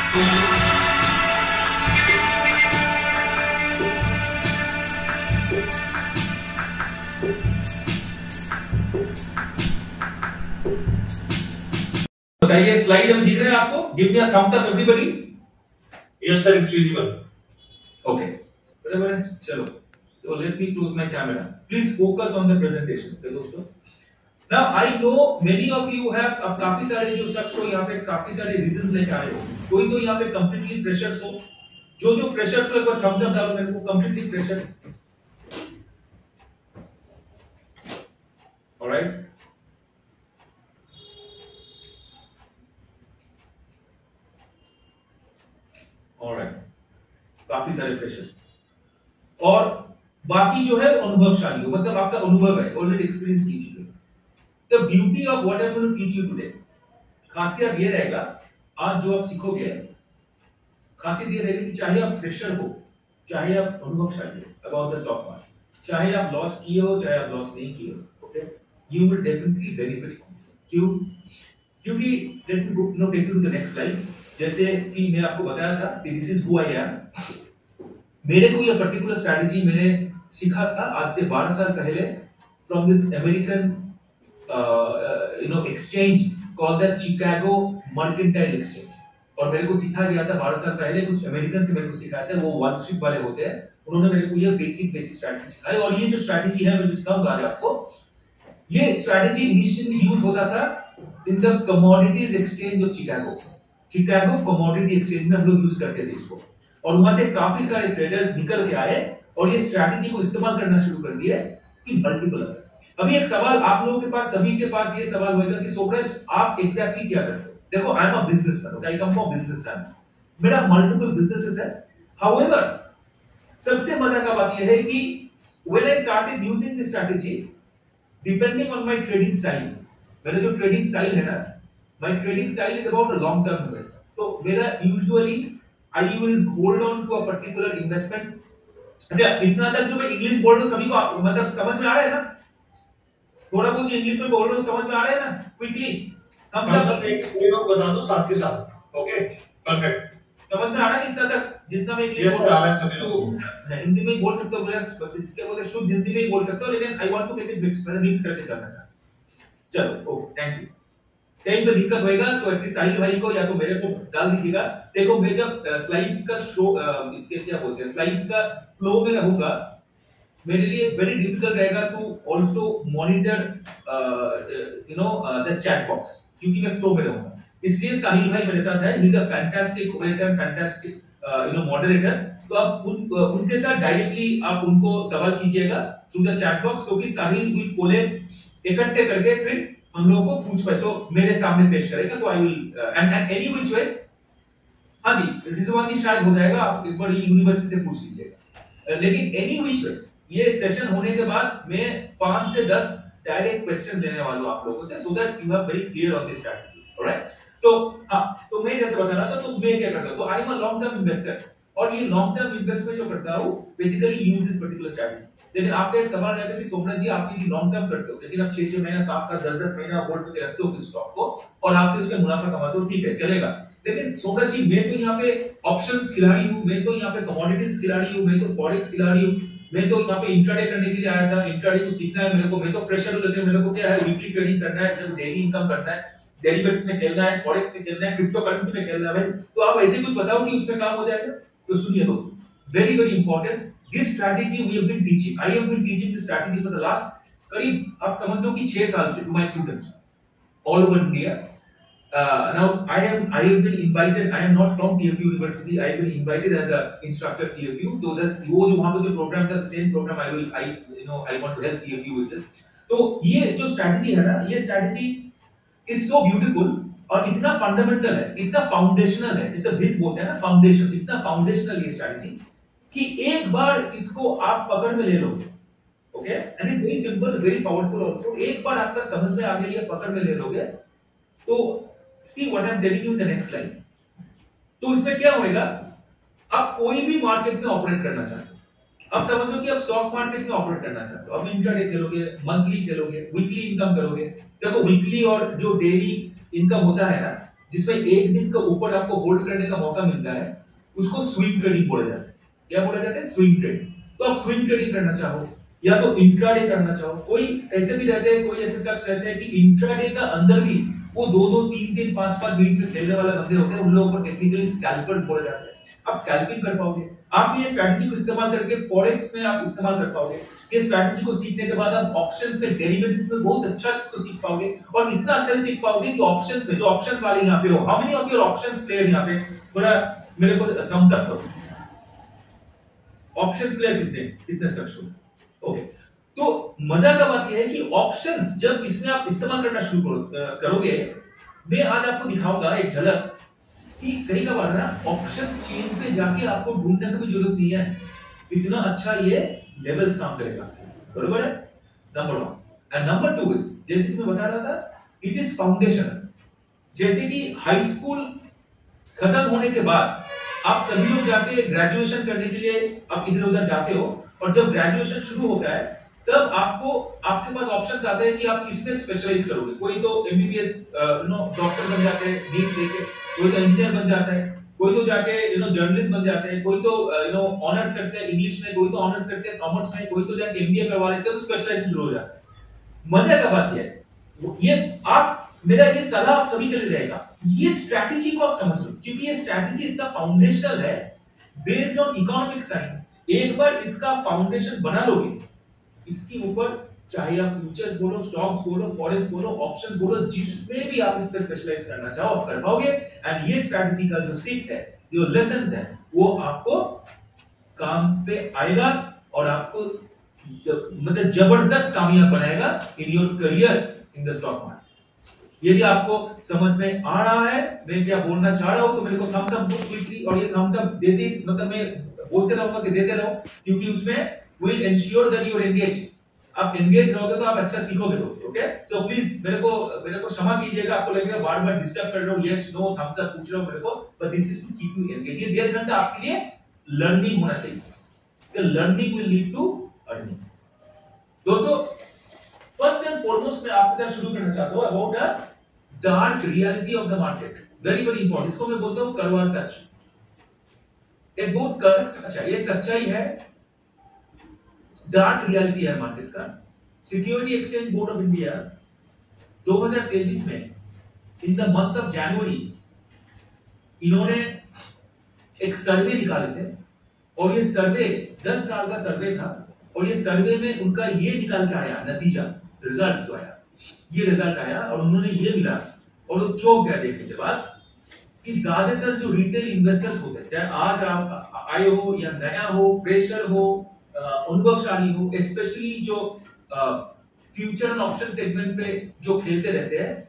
बताइए, स्लाइड में दिख रहा है आपको? Give me a thumbs up everybody. Yes sir, it's visible. Okay, बराबर है। चलो, so let me close my camera. Please focus on the presentation. Okay दोस्तों, now I know many of you have, अब काफी सारे जो शख्स हो यहाँ पे काफी सारे रीजंस लेके आए हो। कोई तो यहाँ पे कंप्लीटली फ्रेशर्स हो। जो फ्रेशर्स हो एक बार थम्स अप डालो मेरे को, कंप्लीटली फ्रेशर्स। ऑलराइट, ऑलराइट, काफी सारे फ्रेशर्स। और बाकी जो है अनुभवशाली हो, मतलब आपका अनुभव है, ऑलरेडी एक्सपीरियंस की चुके हो। The beauty of what I am going to teach you today, खासियत ये रहेगा आज जो आप सीखोगे, खासियत ये रहेगी कि चाहे आप फ्रेशर हो, चाहे आप अनुभवशाली हो अबाउट द स्टॉक मार्केट, चाहे आप लॉस किए हो, चाहे आप लॉस नहीं किए हो, okay, you will definitely benefit from this. क्यों? क्योंकि let me go no take you to the next slide. जैसे कि मैं आपको बताया था कि this is who I am. मेरे को ये पर्टिकुलर स्ट्रेटजी मैंने सीखा था आज से 12 साल पहले from this American exchange called the Chicago mercantile exchange. और मेरे को सिखाया गया था 12 साल पहले, कुछ अमेरिकन से मेरे को सिखाया था, वो वॉल स्ट्रीट वाले होते हैं, उन्होंने मेरे को ये बेसिक स्ट्रेटजी सिखाई। और ये जो स्ट्रेटजी है मैं जो सिखाऊंगा आज आपको, ये स्ट्रेटजी इनिशियली यूज होता था in the commodities exchange of Chicago. Chicago commodity exchange में हम लोग यूज करते थे इसको, और वहां से काफी सारे ट्रेडर्स निकल के आए और ये स्ट्रेटजी को इस्तेमाल करना शुरू कर दिया कि मल्टीपल। अभी एक सवाल आप लोगों के पास, सभी के पास ये सवाल होगा कि सोब्रज आप एग्जैक्टली क्या करते हो? देखो, I am a businessman, okay, I come from business family, मेरा मल्टीपल बिजनेसेस है। हाउएवर, सबसे मजा का बात यह है कि when I started using this strategy, depending on my trading style, मेरा जो ट्रेडिंग स्टाइल है ना, my trading style is about a long term investment. तो मेरा usually I will hold on to a particular investment. अच्छा, इतना तक जो मैं इंग्लिश बोल रहा हूं सभी को मतलब समझ में आ रहा है ना? थोड़ा बहुत इंग्लिश में बोल रहा हूं, समझ में आ रहा है ना? क्विकली हम सब एक स्क्रीन ऑफ बता दो साथ के साथ। Okay, perfect. समझ में आ रहा है इतना तक? जितना मैं इंग्लिश बोल रहा हूं हिंदी में बोल सकते हो, क्या बोलते हैं, शुद्ध हिंदी में ही बोल सकते हो, लेकिन I want to make it mix, मैंने मिक्स करके चलना चाहता। चलो, ओके, थैंक यू। कहीं पे दिक्कत होएगा तो एटलीस्ट साहिल भाई को या तो मेरे को डाल दीजिएगा। देखो, मैं जब स्लाइड्स का शो, इसके क्या बोलते हैं, स्लाइड्स का फ्लो में रहूंगा, मेरे लिए वेरी डिफिकल्ट रहेगा to also monitor the chat box, क्योंकि मैं फ्लो में रहूंगा। इसलिए साहिल भाई मेरे साथ है, he is a fantastic operator, fantastic moderator. तो आप उनके साथ डायरेक्टली आप उनको सवाल कीजिएगा थ्रू द चैट बॉक्स, क्योंकि साहिल विल कोलेक्ट इकट्ठे करके फिर हम लोगों को पूछ पछो मेरे सामने पेश करेगा। तो I will end any which ways, हां जी, रिजवानी शायद हो जाएगा, आप एक बार यूनिवर्सिटी से पूछ लीजिएगा। लेकिन एनी व्हिच वेज ये सेशन होने के बाद मैं 5 से 10 डायरेक्ट क्वेश्चन लेने वाला हूं आप लोगों से, so that you are very clear on this strategy. Alright, तो हां, तो मैं जैसे बता रहा था, तो मैं क्या करता हूं, तो आई am a long term investor, और ये लॉन्ग टर्म इन्वेस्टमेंट जो करता हूं basically use this particular strategy. लेकिन आपका एक सवाल रहेगा कि सोमनाथ जी, आप ये लॉन्ग टर्म करते हो, लेकिन आप 6-6 महीना, 7-7, 10-10 महीना होल्ड करके रखते हो किस स्टॉक को, और आप उसके मुनाफा कमाते हो, ठीक है, चलेगा। लेकिन सोमनाथ जी, मैं तो यहाँ पे ऑप्शंस खिलाड़ी हूँ, मैं तो यहाँ पे कमोडिटीज खिलाड़ी हूँ, मैं तो फॉरेक्स खिलाड़ी हूँ, मैं तो यहाँ पे इंट्राडे करने के लिए आया था, इंट्राडे को सीखना है मेरे को, मैं तो फ्रेशर हूँ, लेकिन मेरे को क्या है, वीकली ट्रेडिंग करना है, मेरे को डेली इनकम करना है, डेरिवेटिव्स में खेलना है, फॉरेक्स में खेलना है, क्रिप्टो करेंसी में खेलना है। तो आप ऐसे कुछ बताओ कि उसमें काम हो जाएगा। तो सुनिए दोस्तों, very very important, this strategy we have been teaching, I have been teaching this strategy for the last करीब आप समझ लो कि 6 साल से to my students all over India. Now I have been invited, I am not from TFU University, I have been invited as a instructor TFU, so that's वो जो वहाँ पे जो प्रोग्राम था, same programme I want to help TFU with this। तो ये जो strategy है ना, ये स्ट्रैटेजी इज सो ब्यूटीफुल और इतना फंडामेंटल है, इतना फाउंडेशनल है, जिसे भित बोलते हैं ना, फाउंडेशन, इतना फाउंडेशनल ये स्ट्रैटेजी कि एक बार इसको आप पकड़ में ले लोगे, okay, and it's very simple, very powerful also. एक बार आपका समझ में आ गया, ये पकड़ में ले लोगे, तो see what I'm telling you in the next slide। तो इसमें क्या होगा, आप कोई भी मार्केट में ऑपरेट करना चाहते हो, अब समझ लो कि आप स्टॉक मार्केट में ऑपरेट करना चाहते हो, अब इंट्राडे खेलोगे, मंथली खेलोगे, वीकली इनकम करोगे। देखो, वीकली और जो डेली इनकम होता है ना, जिसमें एक दिन का ऊपर आपको होल्ड करने का मौका मिलता है, उसको स्विंग ट्रेडिंग बोला जाता है। क्या बोला जाता है? Swing trading. तो आप स्विंग ट्रेडिंग करना चाहो या तो इंट्राडे करना चाहो, कोई ऐसे भी रहते हैं, कोई ऐसे शख्स रहते हैं कि इंट्राडे का अंदर भी वो 2-2, 3-3, 5-5 मिनट में खेलने वाले बंदे होते हैं, उन लोगों को टेक्निकली स्कैल्पर्स बोला जाता है। आप स्कैल्पिंग कर पाओगे, आप ये स्ट्रैटेजी को इस्तेमाल करके फॉरेक्स में आप इस्तेमाल कर पाओगे। ये स्ट्रैटेजी को सीखने के बाद आप ऑप्शंस में, डेरिवेटिव्स में बहुत अच्छा इसको सीख पाओगे, और इतना अच्छा सीख पाओगे कि ऑप्शंस में, जो ऑप्शंस वाले यहाँ पे हो, how many of your options player यहाँ पे, थोड़ा मेरे को थम्स अप करो। ऑप्शन प्लेयर कितने कितने शख्स हो? ओके, तो मजा का बात यह है कि ऑप्शंस जब इसमें आप इस्तेमाल करना शुरू करोगे, मैं आज आपको दिखाऊंगा एक झलक कि कई का बार ना ऑप्शन चेन पे जाके आपको ढूंढने की भी जरूरत नहीं है, इतना अच्छा ये लेवल्स काम करेगा। बरोबर है? नंबर 1 एंड नंबर 2 इज, जैसे कि मैं बता रहा था, इट इज फाउंडेशन। जैसे कि हाई स्कूल खत्म होने के बाद आप सभी लोग जाके ग्रेजुएशन करने के लिए आप इधर उधर जाते हो, और जब ग्रेजुएशन शुरू होता है तब आपको, आपके पास ऑप्शंस आते हैं कि आप किसमें स्पेशलाइज करोगे। कोई तो एमबीबीएस डॉक्टर बन जाते हैं नीट देके, कोई तो इंजीनियर बन जाता है, कोई तो जाके जर्नलिस्ट बन जाते हैं, कोई तो ऑनर्स करते हैं इंग्लिश में, कोई तो ऑनर्स करते हैं कॉमर्स में, कोई तो जाके एमबीए करवा लेते हैं, तो स्पेशलाइजेशन शुरू हो जाता है। मजे का बात ये आप, मेरा ये सलाह आप सभी के लिए रहेगा, ये स्ट्रैटेजी को आप समझ लो, क्योंकि ये स्ट्रैटेजी इतना फाउंडेशनल है, बेस्ड ऑन इकोनॉमिक साइंस। एक बार इसका फाउंडेशन बना लोगे, इसके ऊपर चाहे आप फ्यूचर्स बोलो, स्टॉक्स बोलो, फॉरेक्स बोलो, ऑप्शंस बोलो, जिसमें भी आप इस पर स्पेशलाइज करना चाहो आप कर पाओगे। एंड ये स्ट्रैटेजी का जो सीख है, जो लेसन्स है, वो आपको काम पे आएगा और आपको मतलब जबरदस्त कामयाब बनाएगा in your career in the stock market. यदि आपको समझ में आ रहा है मैं क्या बोलना चाह रहा हूं, तो मेरे को थम्स अप दो क्विकली, और ये थम्स अप देते, मतलब मैं बोलते रहूंगा कि देते रहो, क्योंकि उसमें will ensure that you are engage. आप एंगेज रहोगे तो आप अच्छा सीखोगे लोग। ओके, सो प्लीज मेरे को क्षमा कीजिएगा, आपको लगेगा बार बार डिस्टर्ब कर रहा हूं, यस नो थम्स अप पूछ रहा हूं मेरे को, but this is to keep you engage. ये 1.5 घंटा आपके लिए लर्निंग होना चाहिए, the learning will lead to earning. दोस्तों, फर्स्ट एंड फॉरमोस्ट मैं आपके साथ शुरू करना चाहता हूं about the dark reality of the market. Very very important, इसको मैं बोलता हूं कड़वा सच। एक बहुत कड़क सच्चाई, ये सच्चाई है, डार्क रियलिटी है मार्केट का। Security exchange board of India 2023 में in the month of January इन्होंने एक सर्वे निकाले थे, और ये सर्वे 10 साल का सर्वे था, और ये सर्वे में उनका ये निकाल के आया नतीजा, रिजल्ट जो आया, ये रिजल्ट आया, और उन्होंने ये मिला, और वो चौंक गया देखने के बाद, कि ज्यादातर जो रिटेल इन्वेस्टर्स होते हैं, चाहे आज आप आए हो या नया हो, फ्रेशर हो, अनुभवशाली हो, स्पेशली जो फ्यूचर एंड ऑप्शन सेगमेंट पे जो खेलते रहते हैं,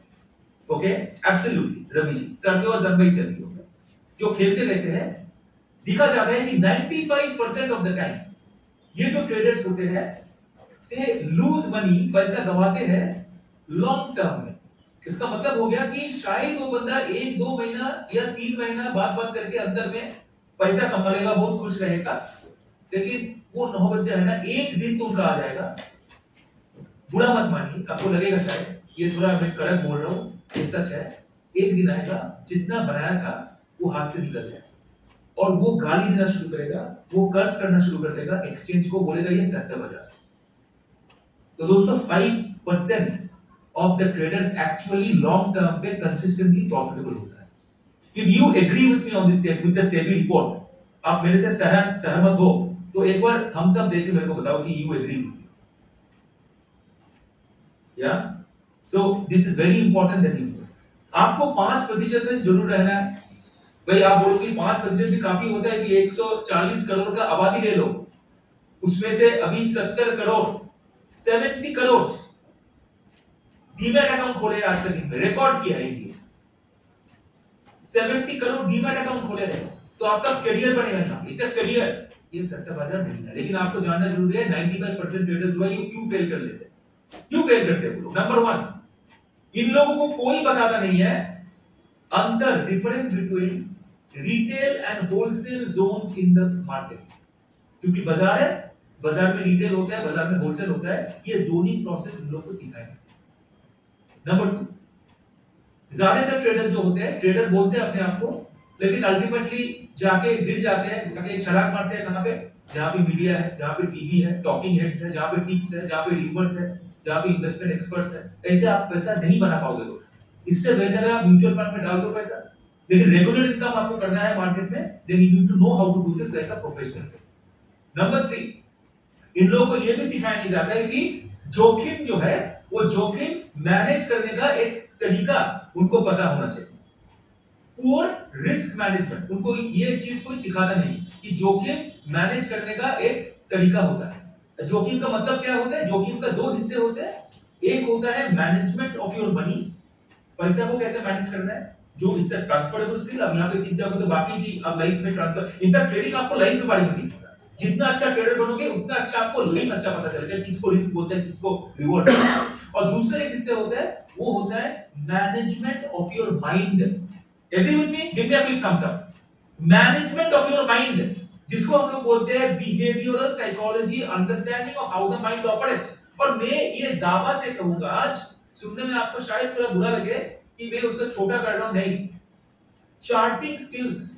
ओके, एब्सोल्युटली रवि जी, सर्वे और जनवरी से भी होगा, जो खेलते रहते हैं, देखा जाता है कि 95% ऑफ द टाइम ये जो ट्रेडर्स होते हैं, दे लूज मनी, पैसा गंवाते हैं लॉन्ग टर्म में। इसका मतलब हो गया कि शायद वो बंदा 1-2 महीना या 3 महीना बात करके अंदर में पैसा कमा लेगा, बहुत खुश रहेगा, लेकिन वो 9 बजे है ना, एक दिन तो उनका आ जाएगा, बुरा मत मानिए, आपको लगेगा शायद ये थोड़ा मैं कड़क बोल रहा हूं, ये सच है, एक दिन आएगा जितना बनाया था वो हाथ से निकल जाएगा, और वो गाली देना शुरू करेगा, वो कर्ज करना शुरू कर देगा, एक्सचेंज को बोलेगा ये सट्टा बाजार। तो दोस्तों 5% of the traders actually long term पे कंसिस्टेंटली प्रॉफिटेबल होता है। If you agree with me on this with the SEBI report, आप मेरे से सहमत हो तो एक बार थम्स अप देके मेरे को बताओ कि यू एग्री। या so this is very important that you, आपको 5% में जरूर रहना है। भाई आप बोलोगे 5% भी काफी होता है कि 140 करोड़ का आबादी ले लो, उसमें से अभी 70 करोड़ 70 करोड़ डीमैट अकाउंट खोले आज तक, इनमें रिकॉर्ड किया है इंडिया, 70 करोड़ डीमैट अकाउंट खोले रहे, तो आपका करियर बनेगा यहाँ, इट्स अ करियर, ये सट्टा बाजार नहीं है। लेकिन आपको जानना जरूरी है 95% ट्रेडर्स जो है ये क्यों फेल कर लेते हैं, क्यों फेल करते हैं वो लोग। नंबर 1, इन लोगों को कोई बताता नहीं है अंतर, difference between retail and wholesale zones in the market, क्योंकि बाजार है, बाजार में रिटेल होता है, बाजार में होलसेल होता है, ये जोनिंग प्रोसेस इन लोगों को सिखाएंगे। नंबर 2, ज्यादातर ट्रेडर जो होते हैं, ट्रेडर बोलते हैं अपने आप को, लेकिन अल्टीमेटली जाके गिर जाते हैं, जाके छलांग मारते हैं कहां पे, जहां पे मीडिया है, जहां पे टीवी है, टॉकिंग हेड्स है, जहां पे टिप्स है, जहां पे रिव्यूअर्स है, जहां पे इन्वेस्टमेंट एक्सपर्ट्स है। ऐसे आप पैसा नहीं बना पाओगे दोस्त। इससे बेहतर है आप म्यूचुअल फंड में डाल दो पैसा, लेकिन रेगुलर इनकम आपको करना है मार्केट में, then you need to know how to do this like a professional. Number 3, इन लोगों को यह भी सिखाया नहीं जाता है कि जोखिम जो है वो जोखिम मैनेज करने का एक तरीका उनको पता होना चाहिए। पुअर रिस्क मैनेजमेंट, उनको ये चीज कोई सिखाता नहीं कि जोखिम मैनेज करने का एक तरीका होता है। जोखिम का मतलब क्या होता है? जोखिम का दो हिस्से होते हैं। एक होता है मैनेजमेंट ऑफ योर मनी, पैसा को कैसे मैनेज करना है, जो इससे ट्रांसफरेबल स्किल आप यहाँ पे सीख जाओगे तो बाकी की आप लाइफ में ट्रांसफर, इनफैक्ट ट्रेडिंग आपको लाइफ में बारे में सीखना। जितना अच्छा ट्रेडर बनोगे उतना अच्छा आपको लाइफ अच्छा पता चलेगा, किसको रिस्क बोलते हैं, किसको रिवॉर्ड। और दूसरे एक हिस्से होता है, वो होता है management of your mind. Agree with me? Give me a big thumbs up. Management of your mind, जिसको हम लोग बोलते हैं behavioural psychology, understanding of how the mind operates. और मैं ये दावा से कहूंगा, आज सुनने में आपको शायद थोड़ा बुरा लगे कि मैं उसको छोटा कर रहा हूं, नहीं। Charting skills,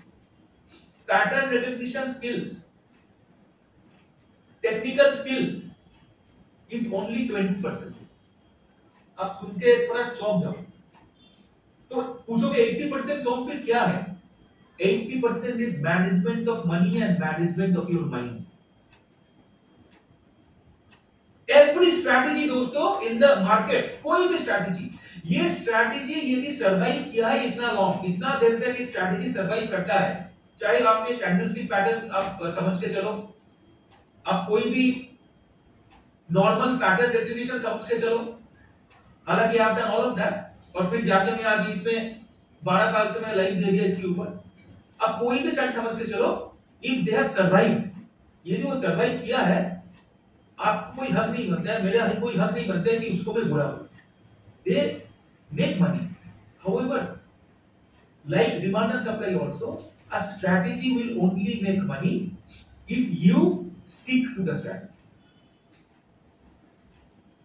pattern recognition skills, technical skills is only 20%। आप सुन के थोड़ा चौंक जाओ तो पूछोगे 80% सॉन्ग फिर क्या है? 80% is management of money and management of your mind. Every strategy दोस्तों इन द मार्केट, कोई भी स्ट्रैटेजी, ये स्ट्रैटेजी यदि सर्वाइव किया है इतना लॉन्ग, इतना देर तक एक स्ट्रैटेजी सर्वाइव करता है, चाहे आपने कैंडलस्टिक पैटर्न आप समझ के चलो, आप कोई भी नॉर्मल पैटर्न डिस्ट्रीब्यूशन समझ के चलो, हालांकि आप डन ऑल ऑफ दैट, और फिर जाके मैं आज इसमें 12 साल से मैं लाइव दे दिया इसके ऊपर। अब कोई भी स्टार्ट समझ के चलो, इफ दे हैव सर्वाइव, यदि वो सर्वाइव किया है, आपको कोई हक नहीं बनता है, मेरा कोई हक नहीं बनता है कि उसको मैं बुरा बोलूं। They make money, however like demand and supply also, a strategy will only make money if you stick to the strategy.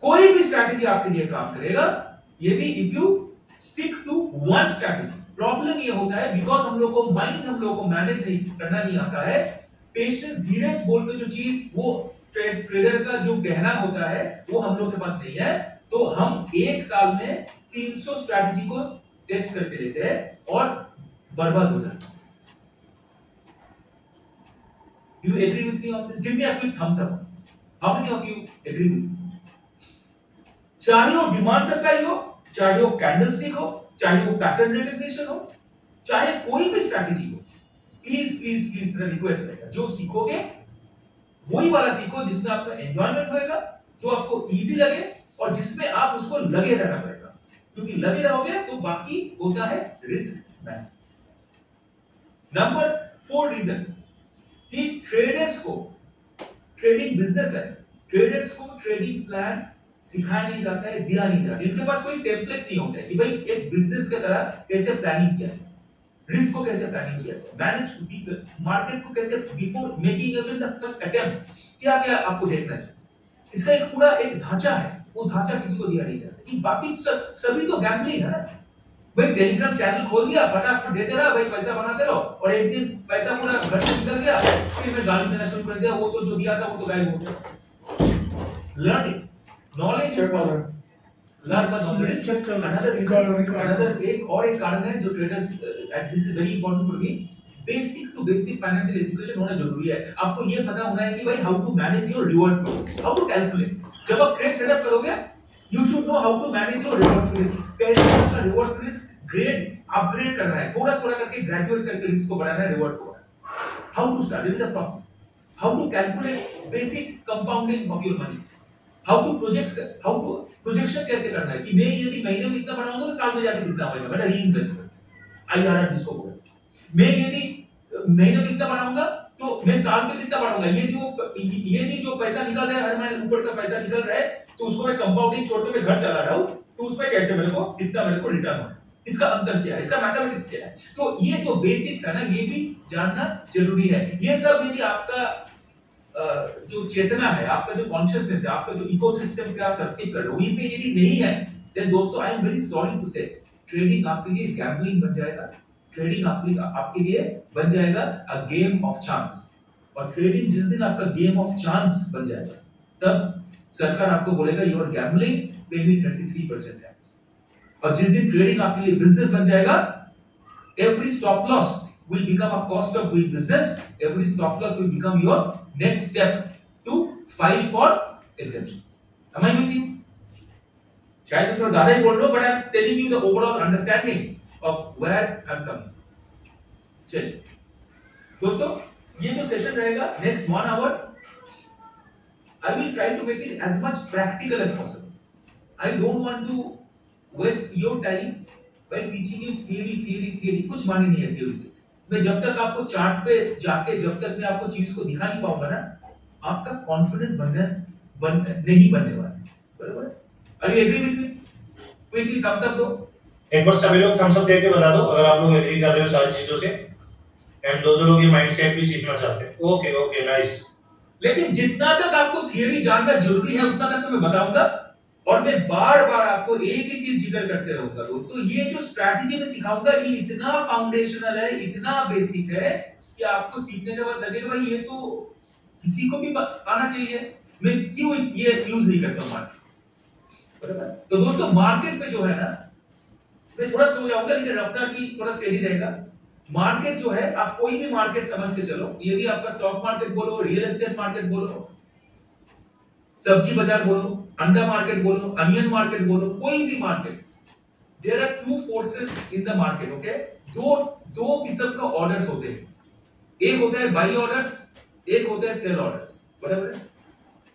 कोई भी स्ट्रैटेजी आपके लिए काम करेगा यदि if you stick to one strategy. Problem ये होता है बिकॉज हम लोग को माइंड, हम लोग को मैनेज नहीं करना नहीं आता है। पेशेंस, धीरज बोल के जो चीज, वो ट्रेडर का जो गहना होता है वो हम लोग के पास नहीं है। तो हम एक साल में 300 स्ट्रैटेजी को टेस्ट करके लेते हैं और बर्बाद हो जाते हैं। You agree with me on this? Give me a quick thumbs up. How many of you agree with me? चाहे वो डिमांड सप्लाई हो, चाहे वो कैंडलस्टिक हो, चाहे वो पैटर्न रिकॉग्निशन हो, चाहे कोई भी स्ट्रैटेजी हो, प्लीज प्लीज प्लीज मेरा रिक्वेस्ट है, जो सीखोगे वही वाला सीखो जिसमें आपका एंजॉयमेंट होएगा, जो आपको इजी लगे और जिसमें आप उसको लगे रहना पड़ेगा, क्योंकि लगे रहोगे तो बाकी होता है रिस्क मैनेजमेंट। नंबर 4 रीजन कि ट्रेडर्स को, ट्रेडिंग बिजनेस है, ट्रेडर्स को ट्रेडिंग प्लान सिखाया नहीं जाता है, दिया नहीं जाता। इनके पास कोई टेम्पलेट नहीं होता है कि भाई एक बिजनेस की तरह कैसे प्लानिंग किया जाए, रिस्क को कैसे प्लानिंग किया जाए, मैनेज मार्केट को कैसे, before making even the first attempt क्या क्या आपको देखना चाहिए। इसका एक पूरा एक ढांचा है, वो ढांचा किसी को दिया नहीं जाता। कि बाकी सभी तो गैम्बलिंग है ना भाई, टेलीग्राम चैनल खोल दिया, फटाफट देते रहा भाई, पैसा बनाते रहो, और एक दिन पैसा पूरा घर से निकल गया, फिर मैं गाली देना शुरू कर दिया, वो तो जो दिया था वो तो गायब हो गया। Learn it, knowledge is power, learn the knowledge. Another एक और एक कारण है जो traders, this is very important for me, basic to basic financial education होना जरूरी है। आपको ये पता होना है कि भाई how to manage your reward flows, how to calculate. जब आप ट्रेड सेटअप करोगे, you should know how to manage your reward risk, कैसे अपना रिवॉर्ड रिस्क ग्रेड अपग्रेड करना है, थोड़ा थोड़ा करके ग्रेजुएट करके रिस्क को बढ़ाना है, रिवॉर्ड को। How to start, this is a process. How to calculate basic compounding of your money, how to project, how to projection कैसे करना है कि मैं यदि महीने में इतना बनाऊंगा तो साल में जाके कितना होगा, मेरा रीइन्वेस्टमेंट, आईआरआर जिसको बोलते हैं। मैं यदि महीने में इतना बनाऊंगा तो मैं साल में कितना बढ़ाऊंगा, ये जो पैसा निकल रहा है हर महीने ऊपर का पैसा निकल रहा है, तो उसको मैं कंपाउंडिंग छोड़ के मैं घर चला रहा हूं, तो उसमें कैसे मेरे को कितना मेरे को रिटर्न होगा, इसका अंतर क्या है, इसका मैथमेटिक्स क्या है। तो ये जो बेसिक्स है ना, ये भी जानना जरूरी है। ये सब यदि आपका जो चेतना है, आपका जो कॉन्शियसनेस है, आपका जो इकोसिस्टम पे आप सर्किट कर रहे हो, वहीं पे यदि नहीं है, देन दोस्तों I am very sorry to say trading आपके लिए गैम्बलिंग बन जाएगा, ट्रेडिंग आपके लिए बन जाएगा अ गेम ऑफ चांस। और ट्रेडिंग जिस दिन आपका गेम ऑफ चांस बन जाएगा, तब सरकार आपको बोलेगा योर गैम्बलिंग पे भी 33% है। और जिस दिन ट्रेडिंग आपके लिए बिजनेस बन जाएगा, every stop loss will become a cost of doing business, every stop loss will become your next step to file for exemptions. Am I with you? शायद मैं थोड़ा ज्यादा ही बोल रहा हूं, but I am telling you the overall understanding of where I'm coming. चलिए दोस्तों, ये जो सेशन रहेगा next 1 hour, I will try to make it as much practical as possible. I don't want to waste your time by teaching you theory, कुछ माने नहीं है theory से। मैं जब तक आपको चार्ट पे जाके जब तक मैं आपको चीज को दिखा नहीं पाऊंगा ना, आपका कॉन्फिडेंस नहीं बनने वाला है। बराबर? Are you agree with me? Quickly thumbs up दो। एक बार सभी लोग थम्स अप देके बता दो अगर आप लोग एग्री कर रहे हो सारी चीजों से, एंड जो लोग ये माइंडसेट भी सीखना चाहते हैं। Okay okay nice. लेकिन जितना तक आपको थियरी जानना जरूरी है उतना तक तो मैं बताऊंगा, और मैं बार बार आपको एक ही चीज जिक्र करते रहूंगा दोस्तों, ये जो स्ट्रैटेजी में सिखाऊंगा ये इतना फाउंडेशनल है, इतना बेसिक है कि आपको सीखने के बाद लगेगा भाई ये तो किसी को भी आना चाहिए, मैं क्यों ये यूज नहीं करता हूं मार्केट। तो दोस्तों मार्केट में जो है ना, मैं थोड़ा स्लो जाऊंगा लेकिन रफ्तार की थोड़ा स्टेडी रहेगा। मार्केट जो है, आप कोई भी मार्केट समझ के चलो, यदि आपका स्टॉक मार्केट बोलो, रियल एस्टेट मार्केट बोलो, सब्जी बाजार बोलो, अंडा मार्केट बोलो, अनियन मार्केट बोलो, कोई भी market, there are two forces in the market. Okay, दो किस्म का ऑर्डर्स होते हैं, एक होता है बाई ऑर्डर्स, एक होता है सेल ऑर्डर्स। बराबर है?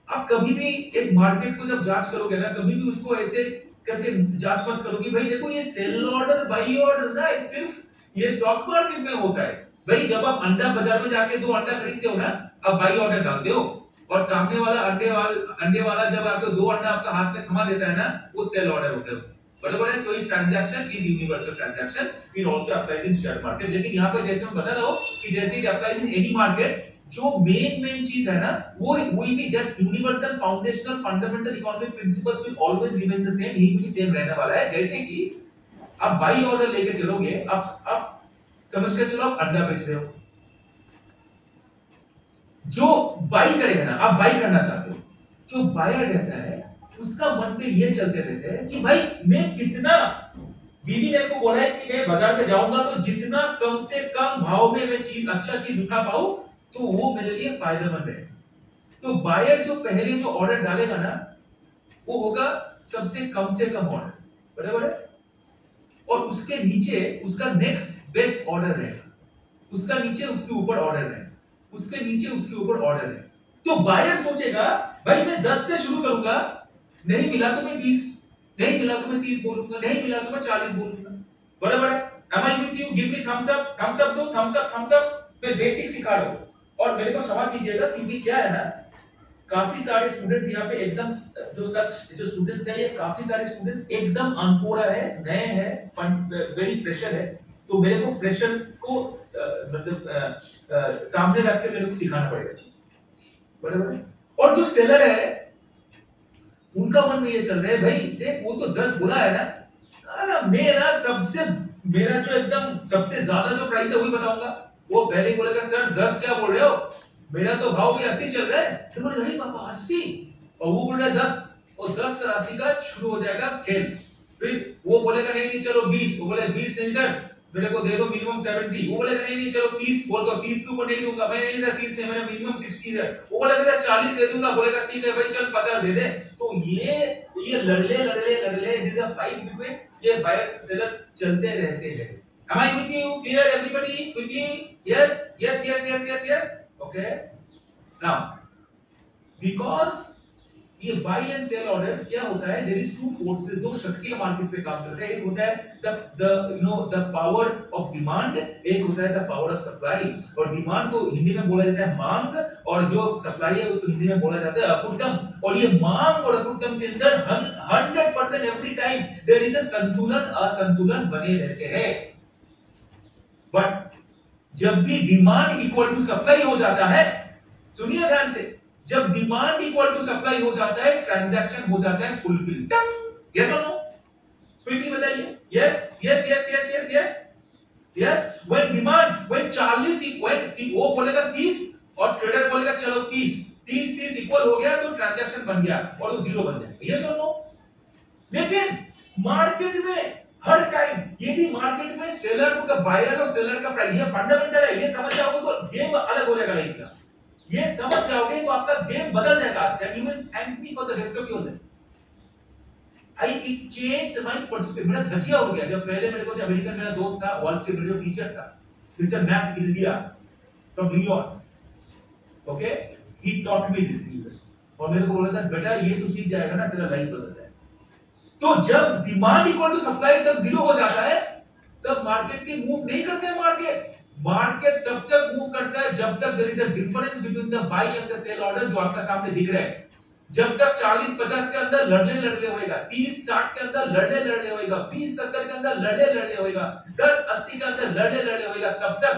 आप कभी भी एक मार्केट को जब जांच करोगे ना, कभी भी उसको ऐसे करके जांच मत करो कि भाई देखो ये सेल ऑर्डर बाई ऑर्डर ना सिर्फ ये स्टॉक मार्केट में होता है। भाई जब आप अंडा बाजार में जाके 2 अंडा खरीदते हो ना, आप बाई ऑर्डर डालते हो, और सामने वाला अंडे वाला जब आपको 2 अंडा आपका हाथ में थमा देता है ना, वो सेल ऑर्डर होता है। बराबर है? तो ये transaction is universal transaction, it also applies in share market. लेकिन यहाँ पर जैसे मैं बता रहा हूँ कि जैसे it applies in any market, जो मेन चीज है ना, वो वही भी that universal foundational fundamental economic principles will always remain the same, यही भी सेम रहने वाला है। जैसे कि आप बाई ऑर्डर लेके चलोगे, आप समझ कर चलो आप अंडा बेच रहे हो, जो बाई करेगा ना, आप बाई करना चाहते हो, जो बायर रहता है उसका मन में ये चलते रहते हैं कि भाई मैं कितना, बीवी मेरे को बोला है कि मैं बाजार में जाऊंगा तो जितना कम से कम भाव में मैं अच्छा चीज उठा पाऊं तो वो मेरे लिए फायदेमंद है। तो बायर जो पहले जो ऑर्डर डालेगा ना, वो होगा सबसे कम ऑर्डर। बराबर है? और उसके नीचे उसका नेक्स्ट बेस्ट ऑर्डर रहेगा, उसका नीचे उसके ऊपर ऑर्डर रहेगा, उसके नीचे उसके ऊपर ऑर्डर है। तो बायर सोचेगा भाई मैं 10 से शुरू करूंगा, नहीं मिला तो मैं 20, नहीं मिला तो मैं 30 बोलूंगा, नहीं मिला तो मैं 40 बोलूंगा। बराबर है? Am I with you? Give me thumbs up दो, thumbs up। मैं बेसिक सिखा रहा हूं, और मेरे को क्षमा कीजिएगा क्योंकि क्या है ना, काफी सारे स्टूडेंट यहाँ पे एकदम जो स्टूडेंट्स हैं, ये काफी सारे स्टूडेंट्स एकदम अनपोड़ा है, नए हैं, वेरी फ्रेशर है। तो मेरे को फ्रेशर को मतलब सामने रख के मेरे को सिखाना पड़ेगा चीज। बराबर है? और जो सेलर है उनका मन में ये चल रहा है भाई देख वो तो 10 बोला है ना, मेरा जो एकदम सबसे ज्यादा जो प्राइस है वही बताऊंगा। वो पहले ही बोलेगा सर 10 क्या बोल रहे हो, मेरा तो भाव भी 80 चल रहा है। तो बोले नहीं पापा 80, और वो बोल रहा है 10, और 10 का राशि का शुरू हो जाएगा खेल। फिर वो बोलेगा नहीं चलो 20, वो बोले 20 नहीं सर मेरे को दे दो मिनिमम 70, वो बोलेगा नहीं चलो 30 बोल दो, 30 के ऊपर नहीं दूंगा मैं, नहीं सर 30 नहीं मेरा मिनिमम 60 है, वो बोलेगा 40 दे दूंगा, बोलेगा ठीक है भाई चल 50 दे दे। तो ये लड़ले दिस अ फाइट बिटवीन ये बायर सेलर चलते रहते हैं। Am I with you? Clear everybody? With me? Yes. Okay. Now, because ये बाई एंड सेल ऑर्डर्स क्या होता है, देयर इज टू फोर्सेस, दो शक्तियां मार्केट पे काम करते हैं। एक होता है द पावर ऑफ डिमांड, एक होता है द पावर ऑफ सप्लाई। और डिमांड को हिंदी में बोला जाता है मांग, और जो सप्लाई है उसको हिंदी में बोला जाता है अपुट्टम। और ये मांग और अपुट्टम के अंदर 100% every time there is a असंतुलन बने रहते हैं। बट जब भी डिमांड इक्वल टू सप्लाई हो जाता है, सुनिए ध्यान से, जब डिमांड इक्वल टू सप्लाई हो जाता है ट्रांजैक्शन हो जाता है फुलफिल। यस और नो? क्विकली बताइए yes yes when demand when 40 when वो बोलेगा 30 और ट्रेडर बोलेगा चलो 30 इक्वल हो गया तो ट्रांजैक्शन बन गया और वो जीरो बन जाएगा। यस और नो? लेकिन मार्केट में हर टाइम यदि मार्केट में सेलर का बायर और सेलर का प्राइस ये फंडामेंटल है, ये समझ जाओगे तो गेम अलग हो जाएगा लाइफ का। ये समझ जाओगे तो आपका गेम बदल जाएगा। अच्छा, you will thank me for the rest of your life. It changed my perspective. मेरा धजिया हो गया जब पहले मेरे को अमेरिकन मेरा दोस्त था, वॉल स्ट्रीट रेडियो टीचर था, mister map India from New York. Okay, he taught me this news और मेरे को बोला था बेटा ये तू सीख जाएगा ना तेरा लाइफ बदल जाएगा। तो जब डिमांड इक्वल टू सप्लाई तब जीरो हो जाता है तब मार्केट की मूव नहीं करते हैं। मार्केट तब तक मूव करता है जब तक there is a difference between the buy and the sell order जो आपका सामने दिख रहा है। जब तक 40-50 के अंदर लड़ने होएगा, 30-60 के अंदर लड़ने होएगा, 20-70 के अंदर लड़ने होएगा, 10-80 के अंदर लड़ने होएगा, तब तक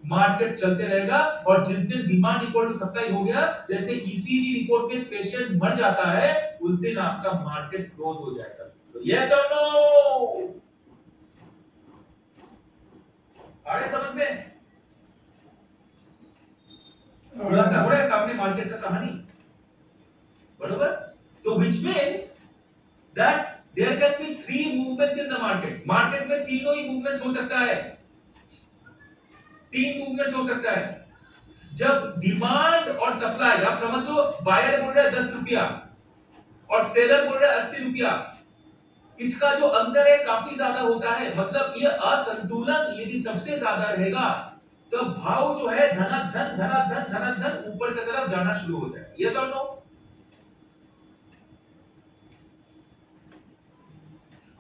मार्केट चलते रहेगा। और जिस दिन डिमांड इक्वल टू सप्लाई हो गया, जैसे ईसीजी रिपोर्ट में पेशेंट मर जाता है, उस दिन आपका मार्केट क्लोज हो जाएगा। यस और नो? आ रहे समझ में? थोड़ा सा हो रहा है सामने मार्केट का कहानी, बरोबर? तो which means that there can be 3 movements in the market. Market में तीनों ही मूवमेंट्स हो सकता है। 3 मूवमेंट्स हो सकता है। जब डिमांड और सप्लाई, आप समझ लो बायर बोल रहा है 10 रुपया और सेलर बोल रहा है 80 रुपया, इसका जो अंतर है काफी ज्यादा होता है। मतलब ये असंतुलन यदि सबसे ज्यादा रहेगा तो भाव जो है धनाधन ऊपर की तरफ जाना शुरू हो जाएगा। यस और नो?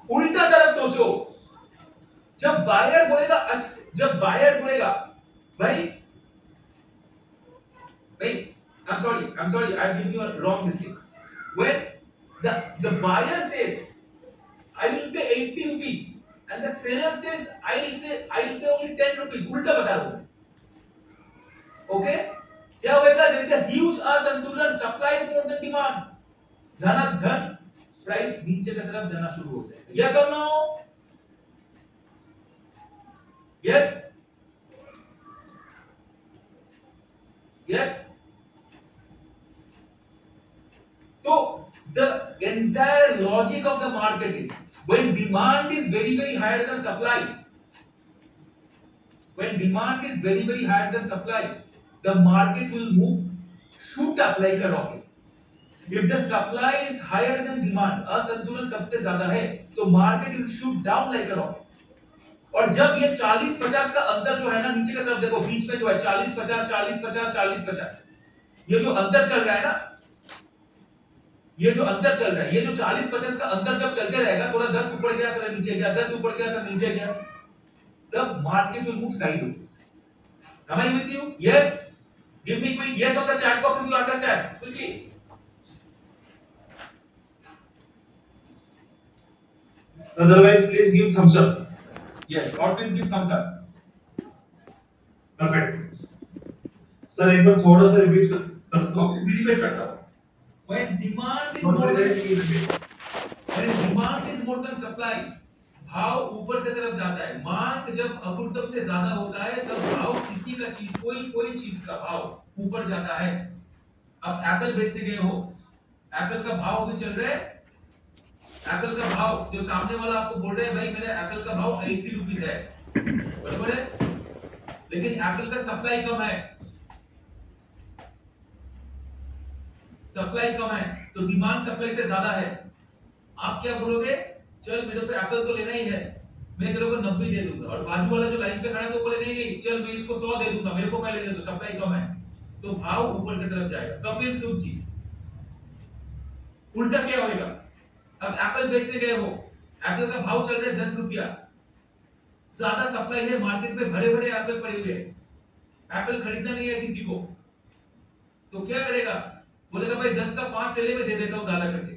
उल्टा तरफ सोचो, जब बायर बोलेगा भाई I'm sorry, I've given you a wrong mistake. When the buyer says I will pay 80 rupees and the seller says I'll pay only 10 rupees, उल्टा बता रहा हूं। ओके, क्या होगा? There is a huge असंतुलन, supply is more than demand, धनाधन price नीचे की तरफ जाना शुरू हो जाएगा। Yes or no? Yes? Yes? So the entire logic of the market is when demand is very higher than supply, the market will shoot up like a rocket. If the supply is higher than demand, असंतुलन सबसे ज्यादा है, तो market will shoot down like a rocket. और जब ये 40-50 का अंतर जो है ना, नीचे की तरफ देखो, बीच में जो है 40-50, 40-50, 40-50, ये जो अंतर चल रहा है ना, ये जो 40-50 का अंतर जब चलते रहेगा, थोड़ा 10 ऊपर गया थोड़ा नीचे गया, 10 ऊपर गया थोड़ा नीचे गया, तब market will move sideways. Am I with you? Yes? Give me quick yes on the chat box if you understand quickly. Otherwise please give thumbs up. Yes, or please give thumbs up. Perfect. Sir एक बार थोड़ा सा repeat कर दो। Repeat करता हूं। When demand is more than supply, भाव ऊपर की तरफ जाता है। मांग जब अपूर्तम से ज्यादा होता है तब भाव किसी का चीज, कोई चीज का भाव ऊपर जाता है। अब एप्पल बेचने गए हो, एप्पल का भाव भी चल रहा है, एप्पल का भाव जो सामने वाला आपको बोल रहे हैं भाई मेरा एप्पल का भाव 80 रुपीज है, बराबर है, लेकिन एप्पल का सप्लाई कम है, तो डिमांड सप्लाई से ज्यादा है। आप क्या बोलोगे? चल मेरे को एप्पल तो लेना ही है, मैं तेरे को 90 दे दूंगा, और बाजू वाला जो लाइन पे खड़ा है वो बोले नहीं चल मैं इसको 100 दे दूंगा, मेरे को मैं ले लेता, सप्लाई कम है, तो भाव ऊपर की तरफ जाएगा। कपिल सुख जी, उल्टा क्या होगा? अब एप्पल बेचने गए हो, एप्पल का भाव चल रहा है 10 रुपया, ज्यादा सप्लाई है, मार्केट में भरे भरे एप्पल पड़े हुए, एप्पल खरीदना नहीं है किसी को, तो क्या करेगा? बोलेगा भाई 10 का 5 ले ले, मैं दे देता हूं ज्यादा करके,